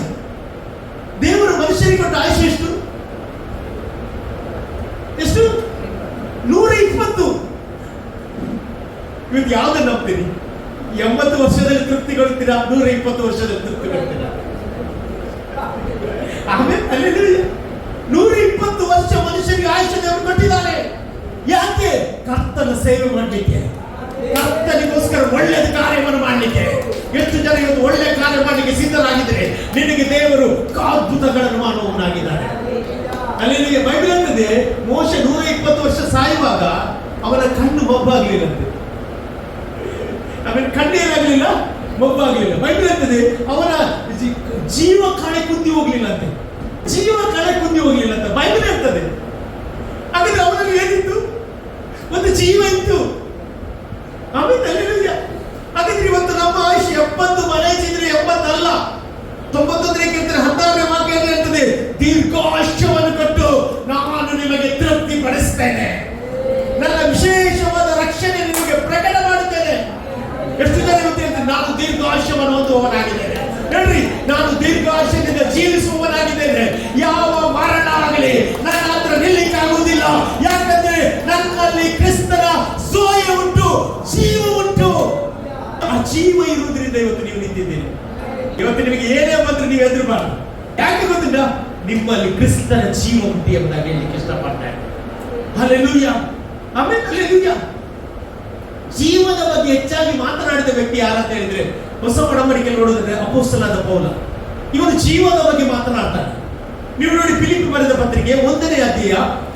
ದೇವರು ಮನುಷ್ಯರಿಗೆ ಕೊಟ್ಟ ಆಯುಷ್ಯ ಎಷ್ಟು? 120. ಇವತ್ತು ಯಾವ್ದನ್ನ ನಂಬ್ತೀರಿ? 80 ವರ್ಷದಲ್ಲಿ ತೃಪ್ತಿಗೊಳ್ತೀರಾ? 120 ವರ್ಷದಲ್ಲಿ ತೃಪ್ತಿಗೊಳ್ತೀರಾ? ಆಮೇಲೆ 120 ವರ್ಷ ಮನುಷ್ಯನಿಗೆ ಆಯುಷ್ಯ ದೇವರು ಕೊಟ್ಟಿದ್ದಾರೆ. ಯಾಕೆ? ಕರ್ತನ ಸೇವೆ ಮಾಡಲಿಕ್ಕೆ, ಕರ್ತನಿಗೋಸ್ಕರ ಒಳ್ಳೆಯ ಕಾರ್ಯವನ್ನು ಮಾಡಲಿಕ್ಕೆ. ಎಷ್ಟು ಜನ ಇವತ್ತು ಒಳ್ಳೆ ಕಾರ್ಯ ಮಾಡಲಿಕ್ಕೆ ಸಿದ್ಧರಾಗಿದ್ರೆ ನಿನಗೆ ದೇವರು ಅದ್ಭುತಗಳನ್ನು ಮಾಡುವವನಾಗಿದ್ದಾನೆ. ಅಲ್ಲಿ ಬೈಬಲ್ ಅಂತದೆ, ಮೋಶೆ 120 ವರ್ಷ ಸಾಯುವಾಗ ಅವನ ಕಣ್ಣು ಮೊಬ್ಬಾಗ್ಲಿಲ್ಲಂತೆ. ಆಮೇಲೆ ಕಣ್ಣು ಏನಾಗ್ಲಿಲ್ಲ? ಮೊಬ್ಬಾಗ್ಲಿಲ್ಲ. ಬೈಬಲ್ ಅಂತದೆ ಅವನ ಜೀವ ಕಳೆ ಕುಂದಿ ಹೋಗ್ಲಿಲ್ಲ ಅಂತೆ. ಜೀವ ಕಳೆ ಕುಂದಿ ಹೋಗ್ಲಿಲ್ಲ ಅಂತ ಬೈಬಲ್ ಹೇಳ್ತದೆ. ಹಾಗಾದ್ರೆ ಅವನಲ್ಲಿ ಏನಿತ್ತು? ಒಂದು ಜೀವ ಇತ್ತು. ಆಮೇಲೆ ಹಾಗಾದ್ರೆ ಇವತ್ತು ನಮ್ಮ ಆಯುಷ್ಯ 70, ಮನೆ ಇದ್ರೆ 80 ಅಲ್ಲ. 91ನೇ ಕೀರ್ತನೆ 16ನೇ ವಾಕ್ಯ ಹೇಳ್ತದೆ, ದೀರ್ಘಾಯುಷ್ಯವನ್ನು ಕೊಟ್ಟು ನಾನು ನಿಮಗೆ ತೃಪ್ತಿ ಪಡಿಸ್ತೇನೆ, ನನ್ನ ವಿಶೇಷವಾದ ರಕ್ಷಣೆ ನಿಮಗೆ ಪ್ರಕಟ ಮಾಡುತ್ತೇನೆ. ಎಷ್ಟು ಜನ ಹೇಳ್ತಾರೆ, ನಾನು ದೀರ್ಘಾಯುಷ್ಯವನ್ನು ಹೊಂದುವವನಾಗಿದ್ದೇನೆ. ಹೇಳ್ರಿ, ನಾನು ದೀರ್ಘಾಯುಷ್ಯದಿಂದ ಜೀವಿಸುವವನಾಗಿದ್ದೇನೆ. ಯಾವ ಮರಣ ಆಗಲಿ ನನ್ನ ಹತ್ರ ನಿಲ್ಲಿಕ್ಕಾಗುವುದಿಲ್ಲ. ಯಾಕಂದ್ರೆ ನನ್ನಲ್ಲಿ ಕ್ರಿಸ್ತನ ಸೋಯ ಉಂಟು, ಜೀವ ಉಂಟು. ಆ ಜೀವ ಇರುವುದರಿಂದ ಇವತ್ತು ನೀವು ನಿಂತಿದ್ದೀರಿ. ಇವತ್ತು ನಿಮಗೆ ಏನೇ ಬಂದ್ರೆ ನೀವು ಹೆದರಬಾರದು. ಯಾಕೆ ಗೊತ್ತಿಲ್ಲ? ನಿಮ್ಮಲ್ಲಿ ಕ್ರಿಸ್ತನ ಜೀವ ಉಂಟು ಎಂಬುದಾಗಿ ಹೇಳಲಿಕ್ಕೆ ಇಷ್ಟಪಡ್ತಾರೆ. ಹಲ್ಲೆಲೂಯಾ, ಆಮೇಲೆ ಹಲ್ಲೆಲೂಯಾ. ಜೀವದ ಬಗ್ಗೆ ಹೆಚ್ಚಾಗಿ ಮಾತನಾಡಿದ ವ್ಯಕ್ತಿ ಯಾರಂತ ಹೇಳಿದ್ರೆ, ಹೊಸ ಒಡಂಬಡಿಕೆ ನೋಡಿದ್ರೆ ಅಪೊಸ್ತಲನಾದ ಪೌಲ. ಇವನು ಜೀವದ ಬಗ್ಗೆ ಮಾತನಾಡ್ತಾನೆ. ನೀವು ನೋಡಿ, ಫಿಲಿಪ್ಪಿ ಬರೆದ ಪತ್ರಿಕೆ 1ನೇ ಅಧ್ಯಾಯ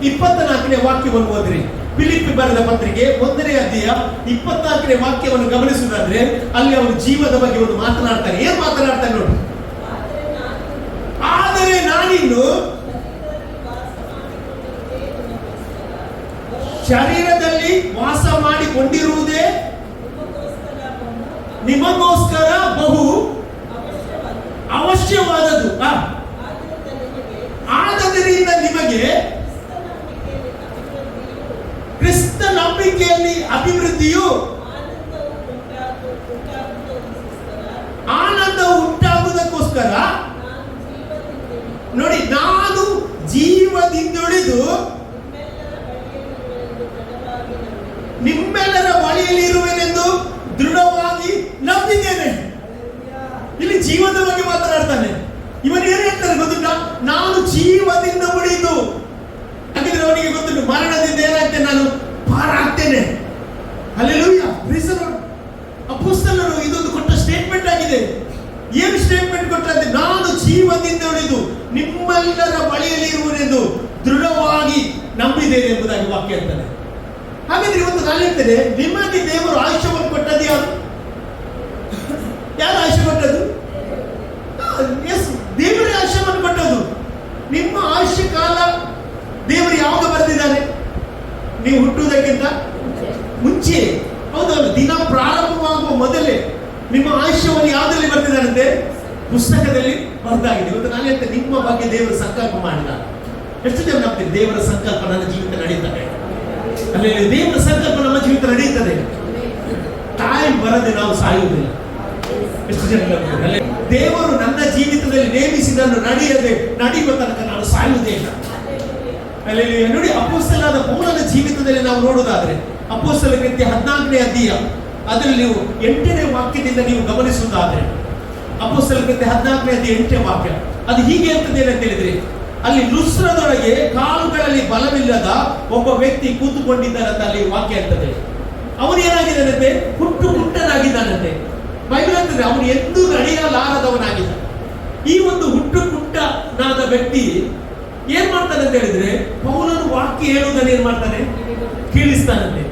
24ನೇ ವಾಕ್ಯವನ್ನು ಓದಿರಿ. ಫಿಲಿಪ್ಪಿ ಬರೆದ ಪತ್ರಿಕೆ 1ನೇ ಅಧ್ಯಾಯ 24ನೇ ವಾಕ್ಯವನ್ನು ಗಮನಿಸುವುದಾದ್ರೆ ಅಲ್ಲಿ ಅವನು ಜೀವದ ಬಗ್ಗೆ ಒಂದು ಮಾತನಾಡ್ತಾನೆ. ಏನ್ ಮಾತನಾಡ್ತಾನೆ ನೋಡಿ. ಆದರೆ ನಾನಿನ್ನು ಶರೀರದಲ್ಲಿ ವಾಸ ಮಾಡಿಕೊಂಡಿರುವುದೇ ನಿಮಗೋಸ್ಕರ ಬಹು ಅವಶ್ಯವಾದದ್ದು. ಆದ್ದರಿಂದ ನಿಮಗೆ ಕ್ರಿಸ್ತ ನಂಬಿಕೆಯಲ್ಲಿ ಅಭಿವೃದ್ಧಿಯು ಆನಂದ ಉಂಟಾಗುವುದಕ್ಕೋಸ್ಕರ ನೋಡಿ, ನಾನು ಜೀವದಿಂದುಳಿದು ನಿಮ್ಮೆಲ್ಲರ ಬಳಿಯಲ್ಲಿ ಇರುವೆನೆಂದು ದೃಢವಾಗಿ ನಂಬಿದ್ದೇನೆ. ಇಲ್ಲಿ ಜೀವದ ಬಗ್ಗೆ ಮಾತನಾಡ್ತಾನೆ. ಇವನು ಏನ್ ಹೇಳ್ತಾರೆ ಗೊತ್ತುಂಟಾ? ನಂಬಿದ್ದೇನೆ ಎಂಬುದಾಗಿ ವಾಕ್ಯ ಹೇಳ್ತಾನೆ. ಹಾಗಾದ್ರೆ ಇವತ್ತು ನಾನು ಹೇಳ್ತೇನೆ, ನಿಮಗೆ ದೇವರು ಆಯುಷ್ಯವನ್ನು ಕೊಟ್ಟದ್ದು ಯಾರು? ಯಾರು ಆಯುಷ್ಯ ಕೊಟ್ಟದ್ದು? ಎಸ್, ದೇವರೇ ಆಯುಷ್ಯವನ್ನು ಕೊಟ್ಟದ್ದು. ನಿಮ್ಮ ಆಯುಷ್ಯ ಕಾಲ ದೇವರು ಯಾವಾಗ ಬರೆದಿದ್ದಾನೆ? ನೀವು ಹುಟ್ಟುವುದಕ್ಕಿಂತ ಮುಂಚೆ. ಹೌದಲ್ಲ, ದಿನ ಪ್ರಾರಂಭವಾಗುವ ಮೊದಲೇ ನಿಮ್ಮ ಆಯುಷ್ಯವನ್ನು ಯಾವುದರಲ್ಲಿ ಬರೆದಿದ್ದಾನಂತೆ? ಪುಸ್ತಕದಲ್ಲಿ ಬರೆದಾಗಿದೆ. ಇವತ್ತು ನಾನು ಹೇಳ್ತೇನೆ, ನಿಮ್ಮ ಬಗ್ಗೆ ದೇವರ ಸಂಕಲ್ಪ ಮಾಡಿದ. ಎಷ್ಟು ಜನ ನಂಬ್ತೀರಿ ದೇವರ ಸಂಕಲ್ಪ ನನ್ನ ಜೀವಿತ ನಡೀತದೆ? ಅಲ್ಲಿ ದೇವರ ಸಂಕಲ್ಪ ನಮ್ಮ ಜೀವಿತ ನಡೀತದೆ. ಟೈಮ್ ಬರದೆ ನಾವು ಸಾಯುವುದಿಲ್ಲ. ಎಷ್ಟು ಜನ ನಂಬ್ತೀರಿ? ದೇವರು ನನ್ನ ಜೀವಿತದಲ್ಲಿ ನೇಮಿಸಿದನ್ನು ನಡೆಯುವ ತನಕ ನಾನು ಸಾಯುವುದೇ ಇಲ್ಲ. ಅಲ್ಲಿ ನೋಡಿ, ಅಪೊಸ್ತಲನಾದ ಪೌಲನ ಜೀವಿತದಲ್ಲಿ ನಾವು ನೋಡುವುದಾದ್ರೆ ಅಪೊಸ್ತಲ ಕೃತ್ಯ 14ನೇ ಅಧ್ಯಾಯ ಅದರಲ್ಲಿ ನೀವು 8ನೇ ವಾಕ್ಯದಿಂದ ನೀವು ಗಮನಿಸುವುದಾದ್ರೆ, ಅಪೊಸ್ತಲ ಕೃತ್ಯ 14ನೇ ಅಧ್ಯಾಯ 8ನೇ ವಾಕ್ಯ ಅದು ಹೀಗೆ ಇರ್ತದೆ ಅಂತ ಹೇಳಿದ್ರೆ, ಅಲ್ಲಿ ಲುಸ್ತ್ರದೊಳಗೆ ಕಾಲುಗಳಲ್ಲಿ ಬಲವಿಲ್ಲದ ಒಬ್ಬ ವ್ಯಕ್ತಿ ಕೂತುಕೊಂಡಿದ್ದಾನಂತ ಅಲ್ಲಿ ವಾಕ್ಯ ಇರ್ತದೆ. ಅವನು ಏನಾಗಿದ್ದಾನಂತೆ? ಹುಟ್ಟನಾಗಿದ್ದಾನಂತೆ. ಬೈಬಲ್ ಅಂತಂದ್ರೆ ಅವನು ಎಂದೂ ನಡೆಯಲಾರದವನಾಗಿದ್ದ. ಈ ಒಂದು ಹುಟ್ಟನಾದ ವ್ಯಕ್ತಿ ಏನ್ ಮಾಡ್ತಾನೆ ಅಂತ ಹೇಳಿದ್ರೆ, ಪೌಲನು ವಾಕ್ಯ ಹೇಳುವುದನ್ನು ಏನ್ ಮಾಡ್ತಾನೆ? ಕೇಳಿಸ್ತಾನಂತೆ.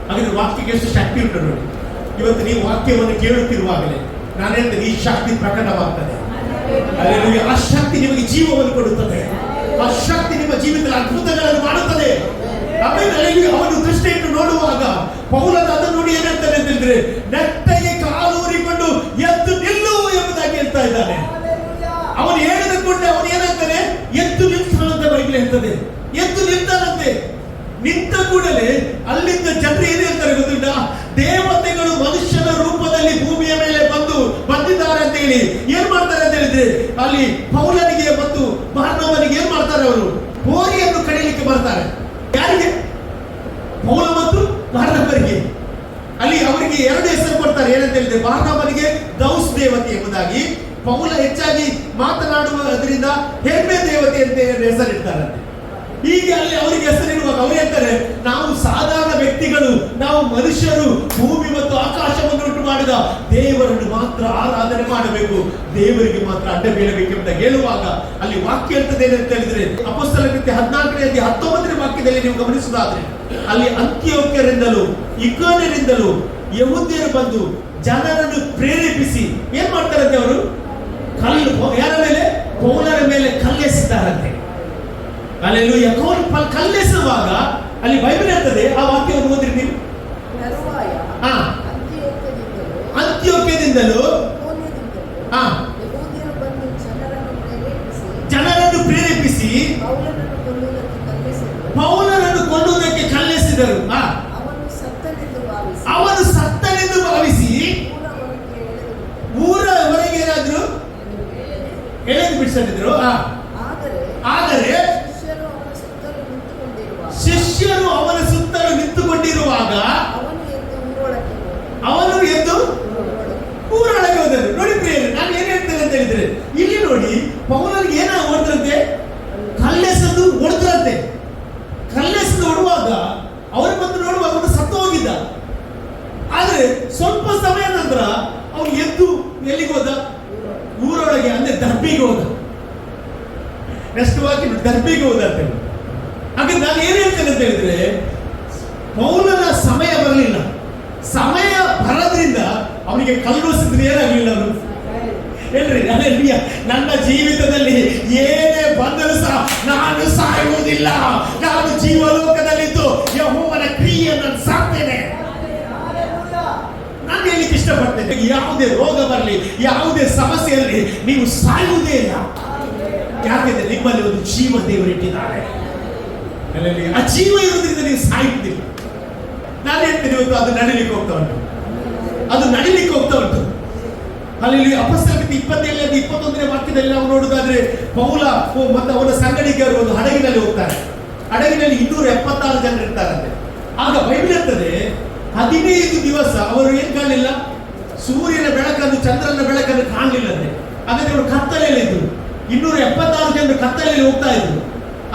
ಹಾಗಾದ್ರೆ ವಾಕ್ಯಕ್ಕೆ ಎಷ್ಟು ಶಕ್ತಿ ಉಂಟು ನೋಡಿ. ಇವತ್ತು ನೀವು ವಾಕ್ಯವನ್ನು ಕೇಳುತ್ತಿರುವಾಗಲೇ ನಾನು ಹೇಳ್ತೇನೆ, ಈ ಶಕ್ತಿ ಪ್ರಕಟವಾಗ್ತದೆ. ಆ ಶಕ್ತಿ ನಿಮಗೆ ಜೀವವನ್ನು ಕೊಡುತ್ತದೆ. ಆ ಶಕ್ತಿ ನಿಮ್ಮ ಜೀವಿತದಲ್ಲಿ ಅದ್ಭುತಗಳನ್ನು ಮಾಡುತ್ತದೆ. ಅವನು ದೃಷ್ಟಿಯನ್ನು ನೋಡುವಾಗ ಪೌಲನ ಅದನ್ನು ನೋಡಿ ಏನಾಗ್ತಾನೆ ಅಂತ ಹೇಳಿದ್ರೆ, ನೆಟ್ಟಗೆ ಕಾಲೂರಿಕೊಂಡು ಎದ್ದು ನಿಲ್ಲು ಎಂಬುದಾಗಿ ಹೇಳ್ತಾ ಇದ್ದಾನೆ. ಅವನು ಹೇಳಿದ ಕೂಡಲೇ ಅವನು ಏನಾಗ್ತಾನೆ? ಎದ್ದು ನಿಲ್ತಾನಂತೆ. ಬೈಬಲ್ ಹೇಳ್ತದೆ ಎದ್ದು ನಿಲ್ತಾನಂತೆ. ನಿಂತ ಕೂಡಲೇ ಅಲ್ಲಿಂದ ಜನರು ಏನ್ ಹೇಳ್ತಾರೆ ಗೊತ್ತುಂಟ? ದೇವತೆಗಳು ಮನುಷ್ಯನ ರೂಪದಲ್ಲಿ ಭೂಮಿಯ ಮೇಲೆ ಬಂದಿದ್ದಾರೆ ಅಂತ ಹೇಳಿ ಏನ್ ಮಾಡ್ತಾರೆ ಅಂತ ಹೇಳಿದ್ರೆ, ಅಲ್ಲಿ ಪೌಲನಿಗೆ ಮತ್ತು ಬಾರ್ನಬನಿಗೆ ಏನ್ ಮಾಡ್ತಾರೆ? ಅವರು ಹೋರಿಯನ್ನು ಕಡಿಲಿಕ್ಕೆ ಬರ್ತಾರೆ. ಯಾರಿಗೆ? ಪೌಲ ಮತ್ತು ಬಾರ್ನಬನಿಗೆ. ಅಲ್ಲಿ ಅವರಿಗೆ 2 ಹೆಸರು ಕೊಡ್ತಾರೆ. ಏನಂತ ಹೇಳಿದ್ರೆ, ಬಾರ್ನಬನಿಗೆ ದೌಸ್ ದೇವತೆ ಎಂಬುದಾಗಿ, ಪೌಲ ಹೆಚ್ಚಾಗಿ ಮಾತನಾಡುವುದರಿಂದ ಹೆಮ್ಮೆ ದೇವತೆ ಅಂತ ಹೆಸರಿಡ್ತಾರಂತೆ. ಹೀಗೆ ಅಲ್ಲಿ ಅವರಿಗೆ ಹೆಸರಿರುವಾಗ ಅವ್ರು ಹೇಳ್ತಾರೆ, ನಾವು ಸಾಧಾರಣ ವ್ಯಕ್ತಿಗಳು, ನಾವು ಮನುಷ್ಯರು, ಭೂಮಿ ಮತ್ತು ಆಕಾಶವನ್ನು ಉಂಟು ಮಾಡಿದ ದೇವರನ್ನು ಮಾತ್ರ ಆರಾಧನೆ ಮಾಡಬೇಕು, ದೇವರಿಗೆ ಮಾತ್ರ ಅಡ್ಡ ಬೀಳಬೇಕೆಂಬ ಹೇಳುವಾಗ ಅಲ್ಲಿ ವಾಕ್ಯ ಹೇಳ್ತದೆ ಏನಂತ ಹೇಳಿದ್ರೆ, ಅಪೊಸ್ತಲ ಕೃತ್ಯ 14ನೇ ಅಧ್ಯಾಯ 19ನೇ ವಾಕ್ಯದಲ್ಲಿ ನೀವು ಗಮನಿಸುವುದಾದ್ರೆ, ಅಲ್ಲಿ ಅಂತಿಯೋಕ್ಯರಿಂದಲೂ ಇಕೋನ್ಯರಿಂದಲೂ ಯೆಹೂದ್ಯರು ಬಂದು ಜನರನ್ನು ಪ್ರೇರೇಪಿಸಿ ಏನ್ ಮಾಡ್ತಾರಂತೆ? ಅವರು ಯಾರ ಮೇಲೆ? ಪೌಲನ ಮೇಲೆ ಕಲ್ಲೆಸಿದ್ದಾರಂತೆ. ಅಲ್ಲೆಲ್ಲೂಯ್ಯ. ಕಲ್ಲೆಸುವಾಗ ಅಲ್ಲಿ ಬೈಬಲ್ ಹೇಳ್ತದೆ, ಆ ವಾಕ್ಯವನ್ನು ಓದ್ರಿ ನೀವು. ಅಂತ್ಯೋಕ್ಯದಿಂದಲೂ ಜನರನ್ನು ಪ್ರೇರೇಪಿಸಿ ಪೌಲನನ್ನು ಕೊಲ್ಲುವುದಕ್ಕೆ ಕಲ್ಲೆಸಿದರು. ಅವನು ಸತ್ತನೆಂದು ಭಾವಿಸಿ ಊರ ಹೊರಗೆ ಏನಾದ್ರು ಎಳೆದು ಬಿಡಿಸಿದ್ರು. ಆದರೆ ಶಿಷ್ಯರು ಅವನ ಸುತ್ತಲೂ ನಿಂತುಕೊಂಡಿರುವಾಗ ಅವನು ಎದ್ದು ಊರೊಳಗೆ ಹೋದರು. ನೋಡಿ ಪ್ರಿಯರೇ, ನಾನು ಏನ್ ಹೇಳ್ತೇನೆ ಅಂತ ಹೇಳಿದ್ರೆ, ಇಲ್ಲಿ ನೋಡಿ ಪೌಲನಿಗೆ ಏನ ಹೊಡೆದ್ರಂತೆ? ಕಲ್ಲೆಸೆದು ಹೊಡೆದ್ರಂತೆ. ಕಲ್ಲೆಸೆದು ಹೊಡುವಾಗ ಅವರು ಬಂದು ನೋಡುವಾಗ ಅವನು ಸತ್ತು ಹೋಗಿದ್ದ. ಆದ್ರೆ ಸ್ವಲ್ಪ ಸಮಯ ನಂತರ ಅವನು ಎದ್ದು ಎಲ್ಲಿಗೆ ಹೋದ? ಊರೊಳಗೆ, ಅಂದ್ರೆ ದರ್ಬಿಗೆ ಹೋದ. ನೆಕ್ಸ್ಟ್ ವಾಕ್ಯ ದರ್ಬಿಗೆ ಹೋದ ಅಂತ. ಹಾಗೆ ನಾನು ಏನ್ ಹೇಳ್ತೇನೆ ಅಂತ ಹೇಳಿದ್ರೆ, ಪೌಲನ ಸಮಯ ಬರಲಿಲ್ಲ. ಸಮಯ ಬರೋದ್ರಿಂದ ಅವನಿಗೆ ಕಲ್ಲುಸಿದ್ರೆ ಏನಾಗಲಿಲ್ಲ. ಅವನು ಹೇಳ್ರಿ, ನನ್ನ ಜೀವಿತದಲ್ಲಿ ಏನೇ ಬಂದರೂ ಸಹ ನಾನು ಸಾಯುವುದಿಲ್ಲ. ನಾನು ಜೀವಲೋಕದಲ್ಲಿದ್ದು ಯೆಹೋವನ ಕ್ರಿಯೆಯನ್ನು ಸಾಕ್ತೇನೆ. ನಾನು ಹೇಳಿಕ್ಕೆ ಇಷ್ಟಪಡ್ತೇನೆ, ಯಾವುದೇ ರೋಗ ಬರಲಿ, ಯಾವುದೇ ಸಮಸ್ಯೆಯಲ್ಲಿ ನೀವು ಸಾಯುವುದೇ ಇಲ್ಲ. ಯಾಕೆಂದ್ರೆ ನಿಮ್ಮಲ್ಲಿ ಒಂದು ಜೀವ ದೇವರಿಟ್ಟಿದ್ದಾರೆ. ಆ ಜೀವ ಇರೋದ್ರಿಂದ ನೀವು ಸಾಯುವುದಿಲ್ಲ. ನಾನು ಹೇಳ್ತೇನೆ, ಇವತ್ತು ಅದು ನಡಿಲಿಕ್ಕೆ ಹೋಗ್ತಾ ಉಂಟು. ಅದು ನಡಿಲಿಕ್ಕೆ ಹೋಗ್ತಾ ಉಂಟು. ಅಲ್ಲಿ ಅಪೊಸ್ತಲ ಕೃತ್ಯ 27-21ನೇ ವಾಕ್ಯದಲ್ಲಿ ನಾವು ನೋಡುವುದಾದ್ರೆ, ಪೌಲ ಮತ್ತು ಅವನ ಸಂಗಡಿಗರು ಒಂದು ಹಡಗಿನಲ್ಲಿ ಹೋಗ್ತಾರೆ. ಹಡಗಿನಲ್ಲಿ 276 ಜನರು ಇರ್ತಾರಂತೆ. ಆಗ ಬೈಬಲ್ ಇರ್ತದೆ, 15 ದಿವಸ ಅವರು ಏನ್ ಕಾಣಲಿಲ್ಲ? ಸೂರ್ಯನ ಬೆಳಕನ್ನು, ಚಂದ್ರನ ಬೆಳಕನ್ನು ಕಾಣಲಿಲ್ಲಂತೆ. ಹಾಗಾದ್ರೆ ಅವರು ಕತ್ತಲೆಯಲ್ಲಿ ಇದ್ರು. 276 ಜನರು ಕತ್ತಲೆಯಲ್ಲಿ ಹೋಗ್ತಾ ಇದ್ರು.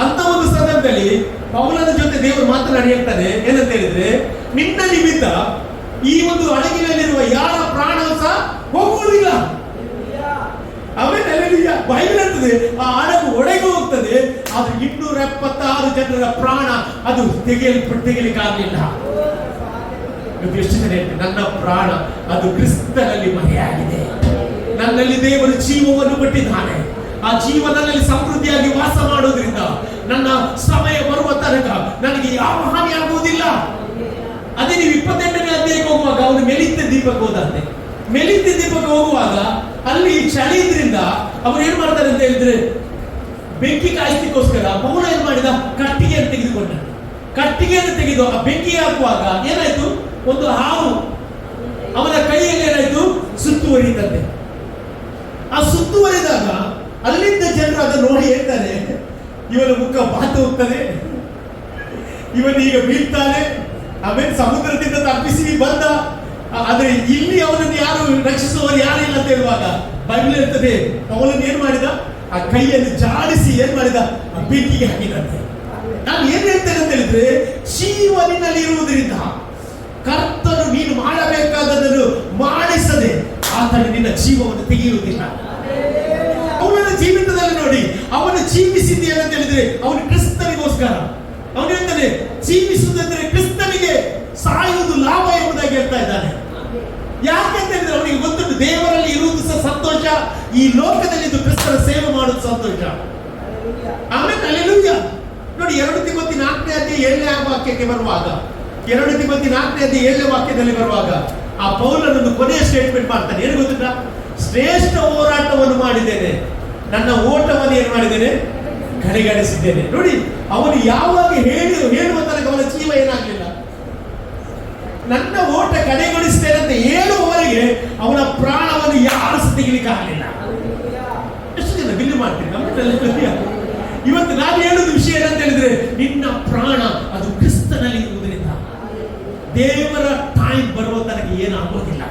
ಅಂತ ಒಂದು ಸಂದರ್ಭದಲ್ಲಿ ಪೌಲನ ಜೊತೆ ದೇವರು ಮಾತನಾಡಿ ಹೇಳ್ತಾನೆ, ಏನಂತ ಹೇಳಿದ್ರೆ, ನಿನ್ನ ನಿಮಿತ್ತ ಈ ಒಂದು ಹಡಗಿನಲ್ಲಿರುವ ಯಾರ ಪ್ರಾಣವೂ ಸಹ ಹೋಗುವುದಿಲ್ಲ. ಆಮೇಲೆ ಬೈಬಲ್ ಹೇಳ್ತದೆ, ಆ ಹಡಗು ಒಡೆಗೆ ಹೋಗ್ತದೆ, ಆದ್ರೆ 676 ಜನರ ಪ್ರಾಣ ಅದು ತೆಗೆಯಲಿಕ್ಕಾಗಲಿಲ್ಲ. ಎಷ್ಟು ಜನ ಹೇಳ್ತಾರೆ, ನನ್ನ ಪ್ರಾಣ ಅದು ಕ್ರಿಸ್ತನಲ್ಲಿ ಮರೆಯಾಗಿದೆ, ನನ್ನಲ್ಲಿ ದೇವರು ಜೀವವನ್ನು ಕೊಟ್ಟಿದ್ದಾನೆ, ಆ ಜೀವನದಲ್ಲಿ ಸಮೃದ್ಧಿಯಾಗಿ ವಾಸ ಮಾಡೋದ್ರಿಂದ ನನ್ನ ಸಮಯ ಬರುವ ತನಕ ನನಗೆ ಯಾವ ಹಾನಿ ಆಗುವುದಿಲ್ಲ. ಅದೇ ನೀವು 28ನೇ ಅಧ್ಯಾಯಕ್ಕೆ ಹೋಗುವಾಗ ಅವನು ಮೆಲಿತ ದೀಪಕ್ಕೆ ಹೋದಂತೆ. ಮೆಲಿತ ದೀಪಕ್ಕೆ ಹೋಗುವಾಗ ಅಲ್ಲಿ ಚಳಿ ಇದ್ರಿಂದ ಅವ್ರು ಏನ್ ಮಾಡ್ತಾರೆ ಅಂತ ಹೇಳಿದ್ರೆ, ಬೆಂಕಿ ಕಾಯಿಸ್ಲಿಕ್ಕೋಸ್ಕರ ಪೌಲ ಏನ್ ಮಾಡಿದ, ಕಟ್ಟಿಗೆಯನ್ನು ತೆಗೆದುಕೊಂಡ. ಕಟ್ಟಿಗೆಯನ್ನು ತೆಗೆದು ಆ ಬೆಂಕಿ ಹಾಕುವಾಗ ಏನಾಯ್ತು, ಒಂದು ಹಾವು ಅವನ ಕೈಯಲ್ಲಿ ಏನಾಯ್ತು, ಸುತ್ತುವರಿದಂತೆ. ಆ ಸುತ್ತುವರಿದಾಗ ಅಲ್ಲಿಂದ ಜನರು ಅದನ್ನು ನೋಡಿ ಹೇಳ್ತಾರೆ, ಇವನ ಮುಖ ಬಾತು ಹೋಗ್ತದೆ, ಇವನು ಈಗ ಬೀಳ್ತಾನೆ, ಆಮೇಲೆ ಸಮುದ್ರದಿಂದ ತಪ್ಪಿಸಿ ಬಂದ, ಆದ್ರೆ ಇಲ್ಲಿ ಅವನನ್ನು ಯಾರು ರಕ್ಷಿಸುವವರು ಯಾರಿಲ್ಲ ಅಂತ ಹೇಳುವಾಗ ಬೈಬಲ್ ಇರ್ತದೆ, ಅವನನ್ನು ಏನ್ ಮಾಡಿದ, ಆ ಕೈಯನ್ನು ಜಾಡಿಸಿ ಏನ್ ಮಾಡಿದ, ಆ ಬೆಂಕಿಗೆ ಹಾಕಿದಂತೆ. ನಾನು ಏನ್ ಹೇಳ್ತೇನೆ ಅಂತ ಹೇಳಿದ್ರೆ, ಜೀವನಿನಲ್ಲಿ ಇರುವುದರಿಂದ ಕರ್ತನು ನೀನು ಮಾಡಬೇಕಾದದನ್ನು ಮಾಡಿಸದೆ ಆತನು ನಿನ್ನ ಜೀವವನ್ನು ತೆಗೆಯುವುದಿಲ್ಲ. ಅವನ ಜೀವಿತದಲ್ಲಿ ನೋಡಿ, ಅವನು ಜೀವಿಸಿದ್ದು ಏನಂತ ಹೇಳಿದ್ರೆ ಅವನು ಕ್ರಿಸ್ತನಿಗೋಸ್ಕರ. ಅವನು ಹೇಳ್ತಾನೆ, ಜೀವಿಸುವುದಂದ್ರೆ ಕ್ರಿಸ್ತನಿಗೆ, ಸಾಯುವುದು ಲಾಭ ಎಂಬುದಾಗಿ ಹೇಳ್ತಾ ಇದ್ದಾನೆ. ಯಾಕಂತ ಹೇಳಿದ್ರೆ ಅವನಿಗೆ ಗೊತ್ತುಂಟು, ದೇವರಲ್ಲಿ ಇರುವುದು ಸಹ ಸಂತೋಷ, ಈ ಲೋಕದಲ್ಲಿ ಇದು ಕ್ರಿಸ್ತನ ಸೇವೆ ಮಾಡುವುದು ಸಂತೋಷ. ಆಮೇಲೆ ಹಲ್ಲೆಲೂಯಾ. ನೋಡಿ 2 ತಿಮೋಥಿ 4ನೇ ಅಧ್ಯಾಯ 7ನೇ ವಾಕ್ಯಕ್ಕೆ ಬರುವಾಗ, 2 ತಿಮೋಥಿ 4ನೇ ಅಧ್ಯಾಯ 7ನೇ ವಾಕ್ಯದಲ್ಲಿ ಬರುವಾಗ ಆ ಪೌಲನನ್ನು ಕೊನೆಯ ಸ್ಟೇಟ್ಮೆಂಟ್ ಮಾಡ್ತಾನೆ. ಏನು ಗೊತ್ತಿಲ್ಲ, ಶ್ರೇಷ್ಠ ಹೋರಾಟವನ್ನು ಮಾಡಿದ್ದೇನೆ, ನನ್ನ ಓಟವನ್ನು ಏನ್ ಮಾಡಿದ್ದೇನೆ, ಕಡೆಗಣಿಸಿದ್ದೇನೆ. ನೋಡಿ, ಅವನು ಯಾವಾಗ ಹೇಳುವ ತನಕ ಅವನ ಜೀವ ಏನಾಗಲಿಲ್ಲ. ನನ್ನ ಓಟ ಕಡೆಗಣಿಸ್ತೇನೆ ಅಂತ ಹೇಳುವವರೆಗೆ ಅವನ ಪ್ರಾಣವನ್ನು ಯಾರು ಸಹ ತೆಗಿಲಿಕ್ಕೆ ಆಗಲಿಲ್ಲ. ಎಷ್ಟು ಜನ ಬಿಲ್ಲು ಮಾಡ್ತೀರಿ? ಇವತ್ತು ನಾನು ಹೇಳುವುದು ವಿಷಯ ಏನಂತ ಹೇಳಿದ್ರೆ, ನಿನ್ನ ಪ್ರಾಣ ಅದು ಕ್ರಿಸ್ತನಲ್ಲಿ ಇರುವುದರಿಂದ ದೇವರ ಟೈಮ್ ಬರುವ ತನಕ ಏನಾಗೋದಿಲ್ಲ.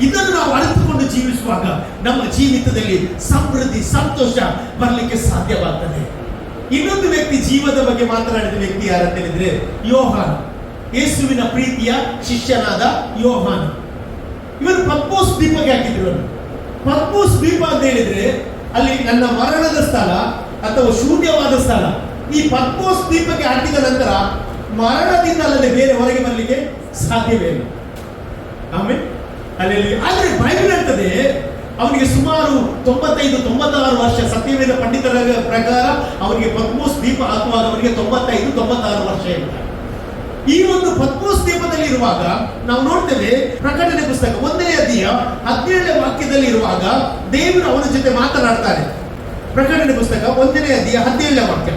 ಇದನ್ನು ನಾವು ಅರಿತುಕೊಂಡು ಜೀವಿಸುವಾಗ ನಮ್ಮ ಜೀವಿತದಲ್ಲಿ ಸಮೃದ್ಧಿ, ಸಂತೋಷ ಬರಲಿಕ್ಕೆ ಸಾಧ್ಯವಾಗ್ತದೆ. ಇನ್ನೊಂದು ವ್ಯಕ್ತಿ ಜೀವದ ಬಗ್ಗೆ ಮಾತನಾಡಿದ ವ್ಯಕ್ತಿ ಯಾರಂತ ಹೇಳಿದ್ರೆ ಯೋಹಾನ, ಯೇಸುವಿನ ಪ್ರೀತಿಯ ಶಿಷ್ಯನಾದ ಯೋಹಾನ. ಇವರು ಪತ್ಮೋಸ್ ದ್ವೀಪಕ್ಕೆ ಹಾಕಿದ್ರು. ಪತ್ಮೋಸ್ ದ್ವೀಪ ಅಂತ ಹೇಳಿದ್ರೆ ಅಲ್ಲಿ ನನ್ನ ಮರಣದ ಸ್ಥಳ ಅಥವಾ ಶೂನ್ಯವಾದ ಸ್ಥಳ. ಈ ಪತ್ಮೋಸ್ ದ್ವೀಪಕ್ಕೆ ಹಾಕಿದ ನಂತರ ಮರಣದಿಂದ ಅಲ್ಲದೆ ಬೇರೆ ಹೊರಗೆ ಬರಲಿಕ್ಕೆ ಸಾಧ್ಯವೇ ಇಲ್ಲ. ಆಮೇಲೆ ಅಲ್ಲಿ ಆದ್ರೆ ಬೈಬಲ್ ಹೇಳ್ತದೆ ಅವನಿಗೆ ಸುಮಾರು 95-96 ವರ್ಷ, ಸತ್ಯವೇದ ಪಂಡಿತರ ಪ್ರಕಾರ ಅವನಿಗೆ ಪತ್ಮೋಸ್ ದ್ವೀಪ ಹಾಕುವಾಗ ಅವನಿಗೆ 95-96 ವರ್ಷ ಇರ್ತಾರೆ. ಈ ಒಂದು ಪತ್ಮೋಸ್ ದ್ವೀಪದಲ್ಲಿ ಇರುವಾಗ ನಾವು ನೋಡ್ತೇವೆ, ಪ್ರಕಟಣೆ ಪುಸ್ತಕ 1ನೇ ಅಧ್ಯಾಯ 17ನೇ ವಾಕ್ಯದಲ್ಲಿ ಇರುವಾಗ ದೇವರು ಅವನ ಜೊತೆ ಮಾತನಾಡ್ತಾರೆ. ಪ್ರಕಟಣೆ ಪುಸ್ತಕ 1ನೇ ಅಧ್ಯಾಯ 17ನೇ ವಾಕ್ಯ.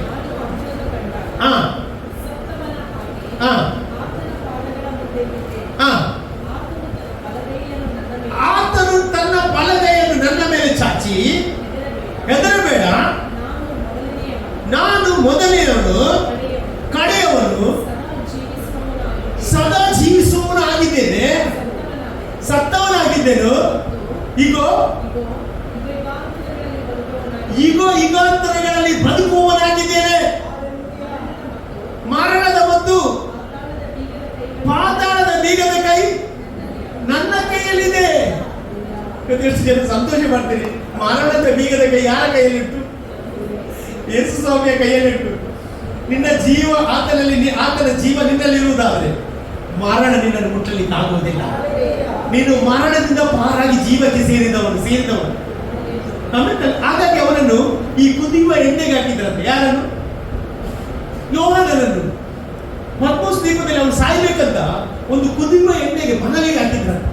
ಆತನು ತನ್ನ ಬಲಗೈಯನ್ನು ನನ್ನ ಮೇಲೆ ಚಾಚಿ, ಹೆದರಬೇಡ, ನಾನು ಮೊದಲನೆಯವನು ಕಡೆಯವನು, ಸದಾ ಜೀವಿಸುವವನಾಗಿದ್ದೇನೆ, ಸತ್ತವನಾಗಿದ್ದೇನು, ಈಗೋ ಯುಗಾಂತರಗಳಲ್ಲಿ ಬದುಕುವವನಾಗಿದ್ದೇನೆ. ಮರಣದ ಮತ್ತು ಪಾತಾಳದ ಬೀಗದ ಕೈ ನನ್ನ ಕೈಯಲ್ಲಿದೆ. ಎಷ್ಟು ಜನ ಸಂತೋಷ ಮಾಡ್ತೀರಿ? ಮರಣದ ಬೀಗದ ಕೈ ಯಾರ ಕೈಯಲ್ಲಿಟ್ಟು? ಯೇಸು ಸ್ವಾಮಿಯ ಕೈಯಲ್ಲಿಟ್ಟು. ನಿನ್ನ ಜೀವ ಆತನಲ್ಲಿ, ಆತನ ಜೀವ ನಿನ್ನಲ್ಲಿರುವುದಾದರೆ ಮರಣ ನಿನ್ನನ್ನು ಮುಟ್ಟಲಿಕ್ಕೆ ಆಗುವುದಿಲ್ಲ. ನೀನು ಮರಣದಿಂದ ಪಾರಾಗಿ ಜೀವಕ್ಕೆ ಸೇರಿದವನು. ಹಾಗಾಗಿ ಅವನನ್ನು ಈ ಕುದಿಯುವ ಎಣ್ಣೆಗೆ ಹಾಕಿದ್ರಂತೆ. ಯಾರನ್ನು? ಯೋಹಾನನನ್ನು. ಪತ್ಮೋಸ್ ದ್ವೀಪದಲ್ಲಿ ಅವನು ಸಾಯ್ಬೇಕಂತ ಒಂದು ಕುದಿಯುವ ಎಣ್ಣೆಗೆ ಬನಲಿಗೆ ಹಾಕಿದ್ರಂತೆ.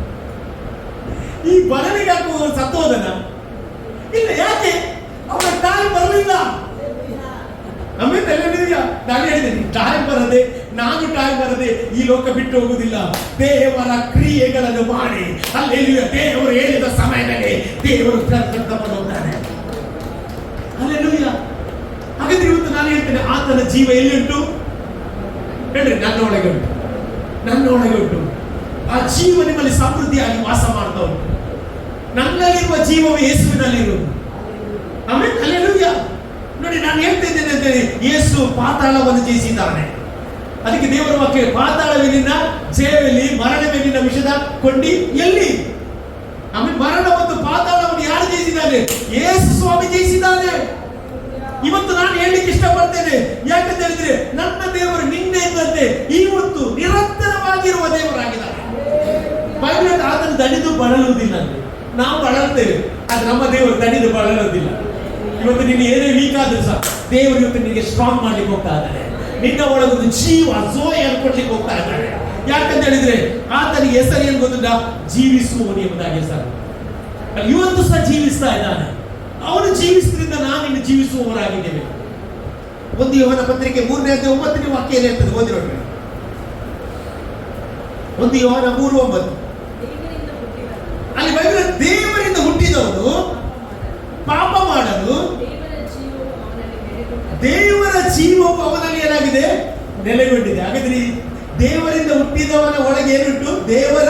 ಈ ಬನಲಿಗೆ ಹಾಕುವ ಸತ್ತೋದನ ಇಲ್ಲ. ಯಾಕೆ? ಅವನ ಟೈಮ್ ಬರಲಿಲ್ಲ. ನಾನು ಹೇಳಿದ್ದೇನೆ, ಟೈಮ್ ಬರದೆ, ನಾನು ಟೈಮ್ ಬರದೆ ಈ ಲೋಕ ಬಿಟ್ಟು ಹೋಗುವುದಿಲ್ಲ. ದೇವರ ಕ್ರಿಯೆಗಳನ್ನು ಮಾಡಿ ಅಲ್ಲಿ ದೇವರು ಹೇಳಿದ ಸಮಯದಲ್ಲಿ ದೇವರು ಕರ್ತವ್ಯ ಹೋಗ್ತಾನೆ. ಅಲ್ಲೆಲ್ಲೂಯ್ಯ. ಹಾಗಾದ್ರೆ ಇವತ್ತು ನಾನು ಹೇಳ್ತೇನೆ, ಆತನ ಜೀವ ಎಲ್ಲಿ ಉಂಟು ಹೇಳ್ರಿ? ನನ್ನೊಳಗೆ ಉಂಟು, ನನ್ನೊಳಗೆ ಉಂಟು. ಆ ಜೀವ ನಿಮ್ಮಲ್ಲಿ ಸಮೃದ್ಧಿಯಾಗಿ ವಾಸ ಮಾಡ್ತಾ ಉಂಟು. ನನ್ನಲ್ಲಿರುವ ಜೀವವು ಯೇಸುವಿನಲ್ಲಿರುವುದು. ಆಮೇಲೆ ಹಲ್ಲೆಲೂಯಾ. ನೋಡಿ, ನಾನು ಹೇಳ್ತಿದ್ದೇನೆ ಅಂತೇಳಿ, ಯೇಸು ಪಾತಾಳವನ್ನು ಜಯಿಸಿದ್ದಾನೆ. ಅದಕ್ಕೆ ದೇವರ ವಾಕ್ಯ, ಪಾತಾಳವಿನಿಂದ ಜಯವೆಲ್ಲಿ, ಮರಣವೆಲ್ಲಿನ ವಿಷದ ಕೊಂಡಿ ಎಲ್ಲಿ? ಆಮೇಲೆ ಮರಣ ಮತ್ತು ಪಾತಾಳವನ್ನು ಯಾರು ಜಯಿಸಿದ್ದಾನೆ? ಯೇಸು ಸ್ವಾಮಿ ಜಯಿಸಿದ್ದಾನೆ. ಇವತ್ತು ನಾನು ಹೇಳಲಿಕ್ಕೆ ಇಷ್ಟಪಡ್ತೇನೆ, ಯಾಕಂತ ಹೇಳಿದ್ರೆ ನನ್ನ ದೇವರು ನಿನ್ನೆ ಎಂದಂತೆ ಇವತ್ತು ನಿರಂತರವಾಗಿರುವ ದೇವರಾಗಿದ್ದಾರೆ. ಬೈಬಲ್ ಆತನು ದಣಿದು ಬಳಲುವುದಿಲ್ಲ ಅಂದ್ರೆ ನಾವು ಬಳಲ್ತೇವೆ, ಆದ್ರೆ ನಮ್ಮ ದೇವರು ದಣಿದು ಬಳಲುವುದಿಲ್ಲ. ಇವತ್ತು ನೀನು ಏನೇ ವೀಕ್ ಆದ್ರೂ ಸಹ ದೇವರು ಇವತ್ತು ನಿನಗೆ ಸ್ಟ್ರಾಂಗ್ ಮಾಡ್ಲಿಕ್ಕೆ ಹೋಗ್ತಾ ಇದ್ದಾನೆ. ನಿನ್ನ ಒಳಗೊಂದು ಜೀವ ಜೋಯನ್ನು ಕೊಡ್ಲಿಕ್ಕೆ ಹೋಗ್ತಾ ಇದ್ದಾನೆ. ಯಾಕಂತ ಹೇಳಿದ್ರೆ ಆತನಿಗೆ ಹೆಸರು ಏನು ಗೊತ್ತಿಲ್ಲ, ಜೀವಿಸುವವನು ಎಂಬುದಾಗಿ ಹೆಸರು. ಇವತ್ತು ಸಹ ಜೀವಿಸ್ತಾ ಇದ್ದಾನೆ. ಅವನು ಜೀವಿಸಿದ್ರಿಂದ ನಾವು ಇನ್ನು ಜೀವಿಸುವವರಾಗಿದ್ದೇವೆ. 1 ಯೋಹನ ಪತ್ರಿಕೆ 3ನೇ ಅಧ್ಯಾಯ 9ನೇ ವಾಕ್ಯ ಏನಿರ್ತದೆ ಓದಿ ನೋಡ್ರಿ. 1 ಯೋಹನ 3:9 ಅಲ್ಲಿ ಬೈಬಲ್ ದೇವರಿಂದ ಹುಟ್ಟಿದವನು ಪಾಪ ಮಾಡಲು ದೇವರ ಜೀವವು ಅವನಲ್ಲಿ ಏನಾಗಿದೆ, ನೆಲೆಗೊಂಡಿದೆ. ಹಾಗಾದ್ರೆ ದೇವರಿಂದ ಹುಟ್ಟಿದವನ ಒಳಗೆ ಏನುಂಟು, ದೇವರ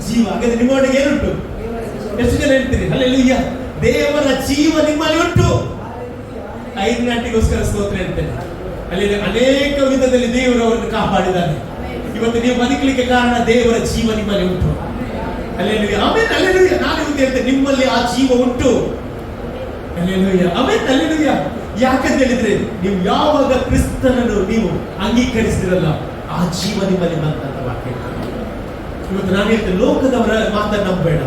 ಜೀವ. ಹಾಗಾದ್ರೆ ನಿಮ್ಮ ಒಳಗೆ ಏನುಂಟು? ಎಷ್ಟು ಜನ ಹೇಳ್ತೀರಿ ಹಲ್ಲೆಲೂಯಾ? ದೇವರ ಜೀವ ನಿಮ್ಮಲ್ಲಿ ಉಂಟು. 5 ಗಂಟೆಗೋಸ್ಕರ ಸ್ತೋತ್ರ ಹೇಳ್ತೇನೆ. ಅಲ್ಲಿ ಅನೇಕ ವಿಧದಲ್ಲಿ ದೇವರು ಅವರನ್ನು ಕಾಪಾಡಿದ್ದಾನೆ. ಇವತ್ತು ನೀವು ಬದುಕಲಿಕ್ಕೆ ಕಾರಣ ದೇವರ ಜೀವ ನಿಮ್ಮಲ್ಲಿ ಉಂಟು. Hallelujah, amen, hallelujah. ನಾನು ಇವತ್ತು ಹೇಳ್ತೇನೆ, ನಿಮ್ಮಲ್ಲಿ ಆ ಜೀವ ಉಂಟು. Hallelujah, amen, hallelujah. ಯಾಕಂತ ಹೇಳಿದ್ರೆ ನೀವು ಯಾವಾಗ ಕ್ರಿಸ್ತನನ್ನು ನೀವು ಅಂಗೀಕರಿಸಿದ್ರಲ್ಲ, ಆ ಜೀವ ನಿಮ್ಮಲ್ಲಿ ಬಂದಂತ ವಾಕ್ಯ. ಇವತ್ತು ನಾನು ಹೇಳ್ತೇನೆ, ಲೋಕದವರ ಮಾತನ್ನು ನಂಬೇಡ.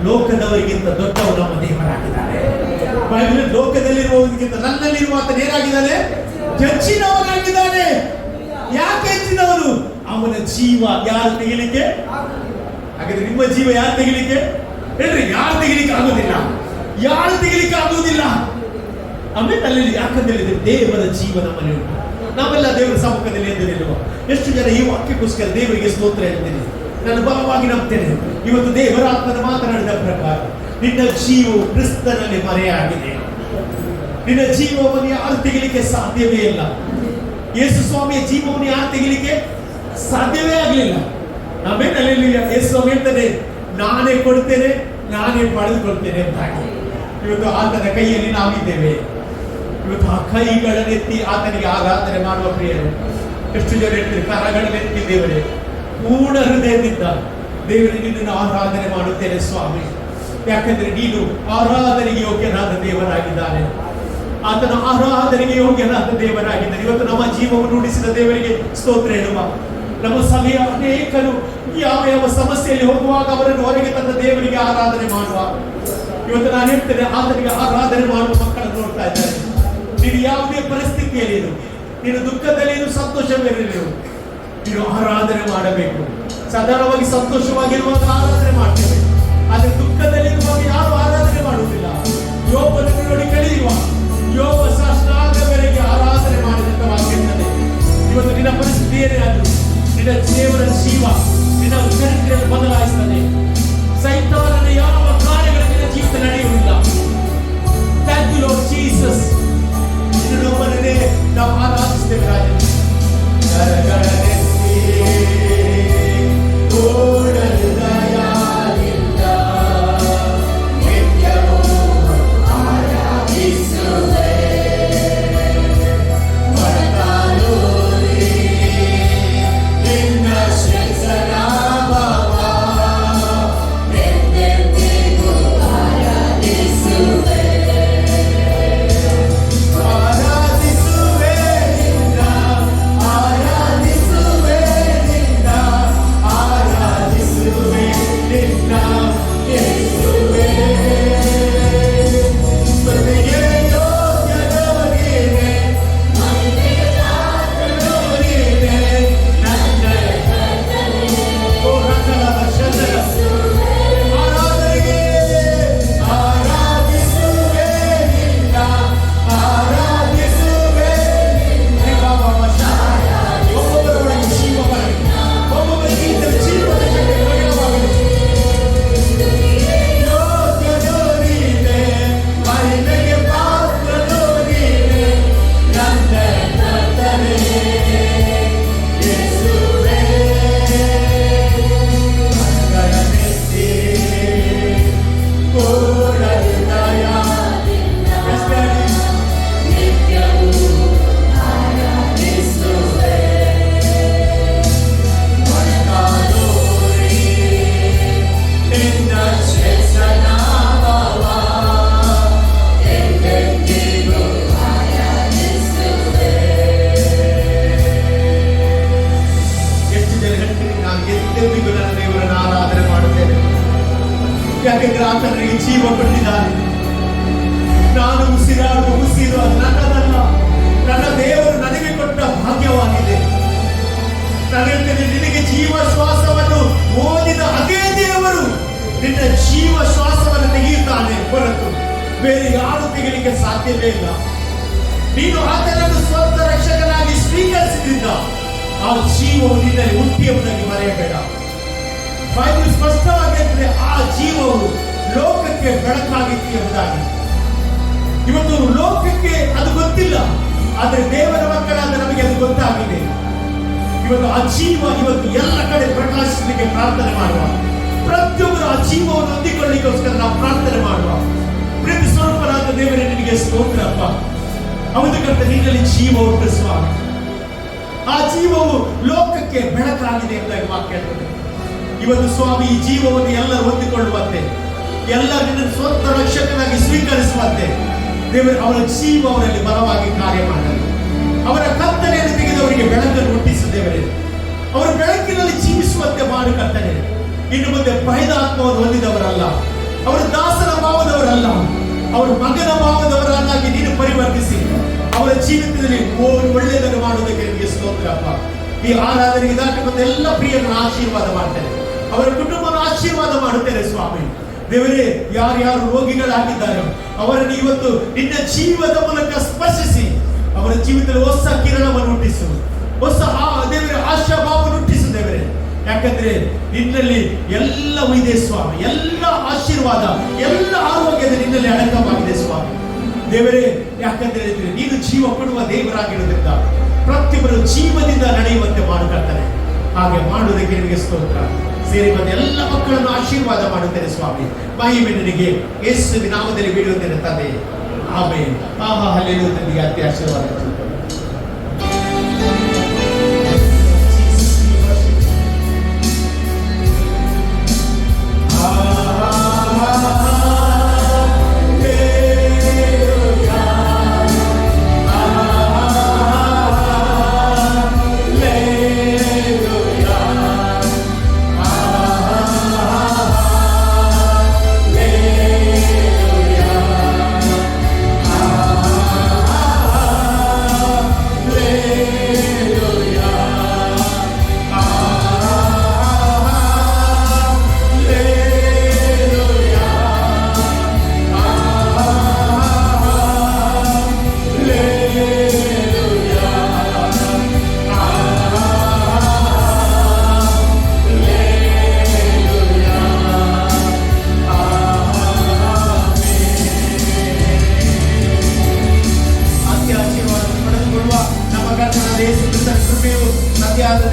ಲೋಕದವರಿಗಿಂತ ದೊಡ್ಡವರು ನಮ್ಮ ದೇವರಾಗಿದ್ದಾರೆ. ಬೈಬಲ್ ಲೋಕದಲ್ಲಿರುವವರಿಗಿಂತ ನನ್ನಲ್ಲಿರುವ ಆತನು ಏನಾಗಿದ್ದಾನೆ, ಹೆಚ್ಚಿನವನಾಗಿದ್ದಾನೆ. ಯಾಕೆ ಹೆಚ್ಚಿನವನು? ಅವನ ಜೀವ ಯಾರು ತೆಗಿಲಿಕ್ಕೆ? ಹಾಗಾದ್ರೆ ನಿಮ್ಮ ಜೀವ ಯಾರು ತೆಗಿಲಿಕ್ಕೆ ಹೇಳ್ರಿ? ಯಾರು ತೆಗಿಲಿಕ್ಕೆ ಆಗೋದಿಲ್ಲ, ಯಾರು ತೆಗಿಲಿಕ್ಕೆ ಆಗೋದಿಲ್ಲ. ಆಮೇಲೆ ಅಲ್ಲಿ ಯಾಕಂತ ಹೇಳಿದ್ರೆ ದೇವರ ಜೀವ ನಮ್ಮಲ್ಲಿ ಉಂಟು. ನಾವೆಲ್ಲ ದೇವರ ಸಮ್ಮುಖದಲ್ಲಿ ಎದ್ದು ನಿಲ್ಲುವ. ಎಷ್ಟು ಜನ ಈ ವಾಕ್ಯಕ್ಕೋಸ್ಕರ ದೇವರಿಗೆ ಸ್ತೋತ್ರ ಹೇಳ್ತೇನೆ, ನಾನು ಬಲವಾಗಿ ನಂಬ್ತೇನೆ. ಇವತ್ತು ದೇವರ ಆತ್ಮನ ಮಾತನಾಡಿದ ಪ್ರಕಾರ ನಿನ್ನ ಜೀವವು ಕ್ರಿಸ್ತನಲ್ಲಿ ಮರೆಯಾಗಿದೆ. ನಿನ್ನ ಜೀವವನ್ನು ಯಾರು ತೆಗಿಲಿಕ್ಕೆ ಸಾಧ್ಯವೇ ಇಲ್ಲ. ಯೇಸು ಸ್ವಾಮಿಯ ಜೀವವನ್ನು ಯಾರು ತೆಗಿಲಿಕ್ಕೆ ಸಾಧ್ಯವೇ ಆಗಲಿಲ್ಲ. ಆಮೇಲೆ ಅಲ್ಲಿ ಯೇಸು ಸ್ವಾಮಿ ಹೇಳ್ತಾನೆ, ನಾನೇ ಕೊಡ್ತೇನೆ, ನಾನೇ ಪಡೆದುಕೊಳ್ತೇನೆ ಅಂತ ಹಾಗೆ. ಇವತ್ತು ಆತನ ಕೈಯಲ್ಲಿ ನಾವಿದ್ದೇವೆ. ಇವತ್ತು ಆ ಕೈಗಳನ್ನೆತ್ತಿ ಆತನಿಗೆ ಆರಾಧನೆ ಮಾಡುವ ಪ್ರಿಯರು ಎಷ್ಟು ಜನ ಹೇಳ್ತೀರಿ? ಕರಗಳನ್ನೆತ್ತಿ ದೇವರೇ, ಪೂರ್ಣ ಹೃದಯದಿಂದ ದೇವರೇ ನಿನ್ನನ್ನು ಆರಾಧನೆ ಮಾಡುತ್ತೇನೆ ಸ್ವಾಮಿ. ಯಾಕಂದ್ರೆ ನೀನು ಆರಾಧನೆಗೆ ಯೋಗ್ಯನಾದ ದೇವರಾಗಿದ್ದಾನೆ. ಆತನ ಆರಾಧನೆಗೆ ಯೋಗ್ಯನಾದ ದೇವರಾಗಿದ್ದಾನೆ. ಇವತ್ತು ನಮ್ಮ ಜೀವವನ್ನು ಉಳಿಸಿದ ದೇವರಿಗೆ ಸ್ತೋತ್ರ ಹೇಳುವ. ನಮ್ಮ ಸಭೆಯ ಅನೇಕರು ಯಾವ ಯಾವ ಸಮಸ್ಯೆಯಲ್ಲಿ ಹೋಗುವಾಗ ಅವರನ್ನು ಹೊರಗೆ ತಂದ ದೇವರಿಗೆ ಆರಾಧನೆ ಮಾಡುವ. ಇವತ್ತು ನಾನು ಹೇಳ್ತೇನೆ, ಆತನಿಗೆ ಆರಾಧನೆ ಮಾಡುವ ಮಕ್ಕಳನ್ನು ನೋಡ್ತಾ ಇದ್ದಾರೆ. ನೀನು ಯಾವುದೇ ಪರಿಸ್ಥಿತಿಯಲ್ಲಿ ಇರು, ನೀನು ದುಃಖದಲ್ಲಿ ಇರು, ಸಂತೋಷವಿರಲಿರು, ನೀನು ಆರಾಧನೆ ಮಾಡಬೇಕು. ಸಾಧಾರಣವಾಗಿ ಸಂತೋಷವಾಗಿರುವಾಗ ಆರಾಧನೆ ಮಾಡ್ತೇವೆ, ಆದ್ರೆ ದುಃಖದಲ್ಲಿ ಇರುವಾಗ ಯಾರು ಆರಾಧನೆ ಮಾಡುವುದಿಲ್ಲ. ಯೋಬನನ್ನು ನೋಡಿ ಕಲಿಯುವ. ಯೋಬ ಸಾಷ್ಟಾಂಗವರೆಗೆ ಆರಾಧನೆ ಮಾಡಿದಂತ ವಾಕ್ಯ ಇರ್ತದೆ. ಇವತ್ತು ನಿನ್ನ ಪರಿಸ್ಥಿತಿ ಏನೇ ಆದರೂ ನಿನ್ನ ದೇವರ ಜೀವ ನಿನ್ನ ಚರಿತ್ರೆಯನ್ನು ಬದಲಾಯಿಸ್ತದೆ. ಸೈತಾನನ ಯಾವ ಕಾರ್ಯಗಳು ನಿನ್ನ ಜೀವಿತ ನಡೆಯುವುದಿಲ್ಲ. Thank you Lord Jesus. ನಮ್ಮನ್ನೇ ನಾವು ಆರಾಧಿಸ್ತೇವೆ ರಾಜ. ನನಗೆ ಜೀವ ಕೊಟ್ಟಿದ್ದಾನೆ. ನಾನು ಉಸಿರಾಡುವ ಉಸಿರು ಅದು ನನ್ನದಲ್ಲ, ನನ್ನ ದೇವರು ನನಗೆ ಕೊಟ್ಟ ಭಾಗ್ಯವಾಗಿದೆ. ನನಗೆ ನಿನಗೆ ಜೀವ ಶ್ವಾಸವನ್ನು ಓದಿದ ಅದೇ ದೇವರು ನಿನ್ನ ಜೀವ ಶ್ವಾಸವನ್ನು ತೆಗೆಯುತ್ತಾನೆ ಹೊರತು ಬೇರೆ ಯಾರು ತೆಗೆಯಲಿಕ್ಕೆ ಸಾಧ್ಯವೇ ಇಲ್ಲ. ನೀನು ಆತನನ್ನು ಸ್ವಂತ ರಕ್ಷಕನಾಗಿ ಸ್ವೀಕರಿಸಿದ್ರಿಂದ ಆ ಜೀವವು ನಿನ್ನಲ್ಲಿ ಹುಟ್ಟಿ ಎಂಬುದಾಗಿ ಮರೆಯಬೇಡ. ಬೈಬಲ್ ಸ್ಪಷ್ಟವಾಗಿ ಹೇಳ್ತದೆ, ಆ ಜೀವವು ಲೋಕಕ್ಕೆ ಬೆಳಕಾಗಿತ್ತು ಎಂಬುದಾಗಿ. ಇವತ್ತು ಲೋಕಕ್ಕೆ ಅದು ಗೊತ್ತಿಲ್ಲ, ಆದರೆ ದೇವರ ಮಕ್ಕಳಾದ ನಮಗೆ ಅದು ಗೊತ್ತಾಗಿದೆ. ಇವತ್ತು ಆ ಜೀವ ಇವತ್ತು ಎಲ್ಲ ಕಡೆ ಪ್ರಕಾಶಿಸಲಿಕ್ಕೆ ಪ್ರಾರ್ಥನೆ ಮಾಡುವ. ಪ್ರತಿಯೊಬ್ಬರು ಆ ಜೀವವನ್ನು ಹೊಂದಿಕೊಳ್ಳಿಕ್ಕೋಸ್ಕರ ನಾವು ಪ್ರಾರ್ಥನೆ ಮಾಡುವ. ಪ್ರೀತಿ ಸ್ವರೂಪನಾದ ದೇವರೇ, ನಿನಗೆ ಸ್ತೋತ್ರಪ್ಪ. ಅವನ ಕರ್ತ ನಿನ್ನಲ್ಲಿ ಜೀವ ಉಂಟು ಸ್ವಾಮಿ. ಆ ಜೀವವು ಲೋಕಕ್ಕೆ ಬೆಳಕಾಗಿದೆ ಎಂಬುದಾಗಿ ವಾಕ್ಯ ಹೇಳ್ತದೆ. ಇವತ್ತು ಸ್ವಾಮಿ ಈ ಜೀವವನ್ನು ಎಲ್ಲರೂ ಹೊಂದಿಕೊಳ್ಳುವಂತೆ, ಎಲ್ಲ ನಿನ್ನ ಸ್ವಂತ ರಕ್ಷಕನಾಗಿ ಸ್ವೀಕರಿಸುವಂತೆ ದೇವರು ಅವರ ಜೀವ ಅವರಲ್ಲಿ ಬಲವಾಗಿ ಕಾರ್ಯ ಮಾಡಲು, ಅವರ ಕತ್ತಲೆಯನ್ನು ತೆಗೆದವರಿಗೆ ಬೆಳಕನ್ನು ಹುಟ್ಟಿಸು ದೇವರೇ. ಅವರು ಬೆಳಕಿನಲ್ಲಿ ಜೀವಿಸುವಂತೆ ಮಾಡು ಕರ್ತನೆ. ಇನ್ನು ಮುಂದೆ ಭಯದ ಆತ್ಮವನ್ನು ಹೊಂದಿದವರಲ್ಲ, ಅವರು ದಾಸನ ಭಾವದವರಲ್ಲ, ಅವರು ಮಗನ ಭಾವದವರನ್ನಾಗಿ ನೀನು ಪರಿವರ್ತಿಸಿ ಅವರ ಜೀವಿತದಲ್ಲಿ ಒಳ್ಳೆಯದನ್ನು ಮಾಡುವುದಕ್ಕೆ ನಿಮಗೆ ಸ್ತೋತ್ರಪ್ಪ. ಈ ಆರಾಧನೆಗೆ ದಾಟಿ ಬಂದ ಎಲ್ಲ ಪ್ರಿಯರನ್ನು ಆಶೀರ್ವಾದ ಮಾಡ್ತೇನೆ, ಅವರ ಕುಟುಂಬನ ಆಶೀರ್ವಾದ ಮಾಡುತ್ತೇನೆ ಸ್ವಾಮಿ. ದೇವರೇ, ಯಾರ್ಯಾರು ರೋಗಿಗಳಾಗಿದ್ದಾರೆ ಅವರನ್ನು ಇವತ್ತು ನಿನ್ನ ಜೀವದ ಮೂಲಕ ಸ್ಪರ್ಶಿಸಿ ಅವರ ಜೀವಿತದಲ್ಲಿ ಹೊಸ ಕಿರಣವನ್ನು ಹುಟ್ಟಿಸು, ಹೊಸ ದೇವರ ಆಶಾಭಾವವನ್ನು ಹುಟ್ಟಿಸು ದೇವರೇ. ಯಾಕಂದ್ರೆ ನಿನ್ನಲ್ಲಿ ಎಲ್ಲವೂ ಇದೆ ಸ್ವಾಮಿ, ಎಲ್ಲ ಆಶೀರ್ವಾದ, ಎಲ್ಲ ಆರೋಗ್ಯದ ನಿನ್ನಲ್ಲಿ ಅಡಕವಾಗಿದೆ ಸ್ವಾಮಿ ದೇವರೇ. ಯಾಕಂದ್ರೆ ನೀನು ಜೀವ ಕೊಡುವ ದೇವರಾಗಿರುವುದರಿಂದ ಪ್ರತಿಯೊಬ್ಬರು ಜೀವದಿಂದ ನಡೆಯುವಂತೆ ಮಾಡುತ್ತಾರೆ. ಹಾಗೆ ಮಾಡುವುದಕ್ಕೆ ನಿಮಗೆ ಸ್ತೋತ್ರ. ಸೇರಿ ಬಂದ ಎಲ್ಲ ಮಕ್ಕಳನ್ನು ಆಶೀರ್ವಾದ ಮಾಡುತ್ತೇನೆ ಸ್ವಾಮಿ. ಮಹಿಮೆ ನಿನಗೆ ಯೇಸುವಿನ ನಾಮದಲ್ಲಿ ಬಿಡುತ್ತೇನೆ ತಂದೆ. ಆಮೆನ್. ಹಲ್ಲೆಲೂಯಾ. ತಂದೆಗೆ ಅತಿ ಆಶೀರ್ವಾದ.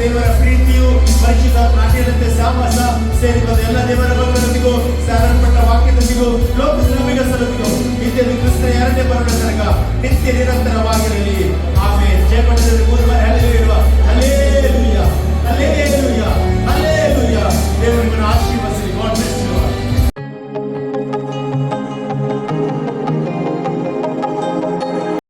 ದೇವರ ಪ್ರೀತಿಯು ಪರಿಶುದ್ಧಾತ್ಮ ಸೇರಿ ಬಂದ ಎಲ್ಲ ದೇವರ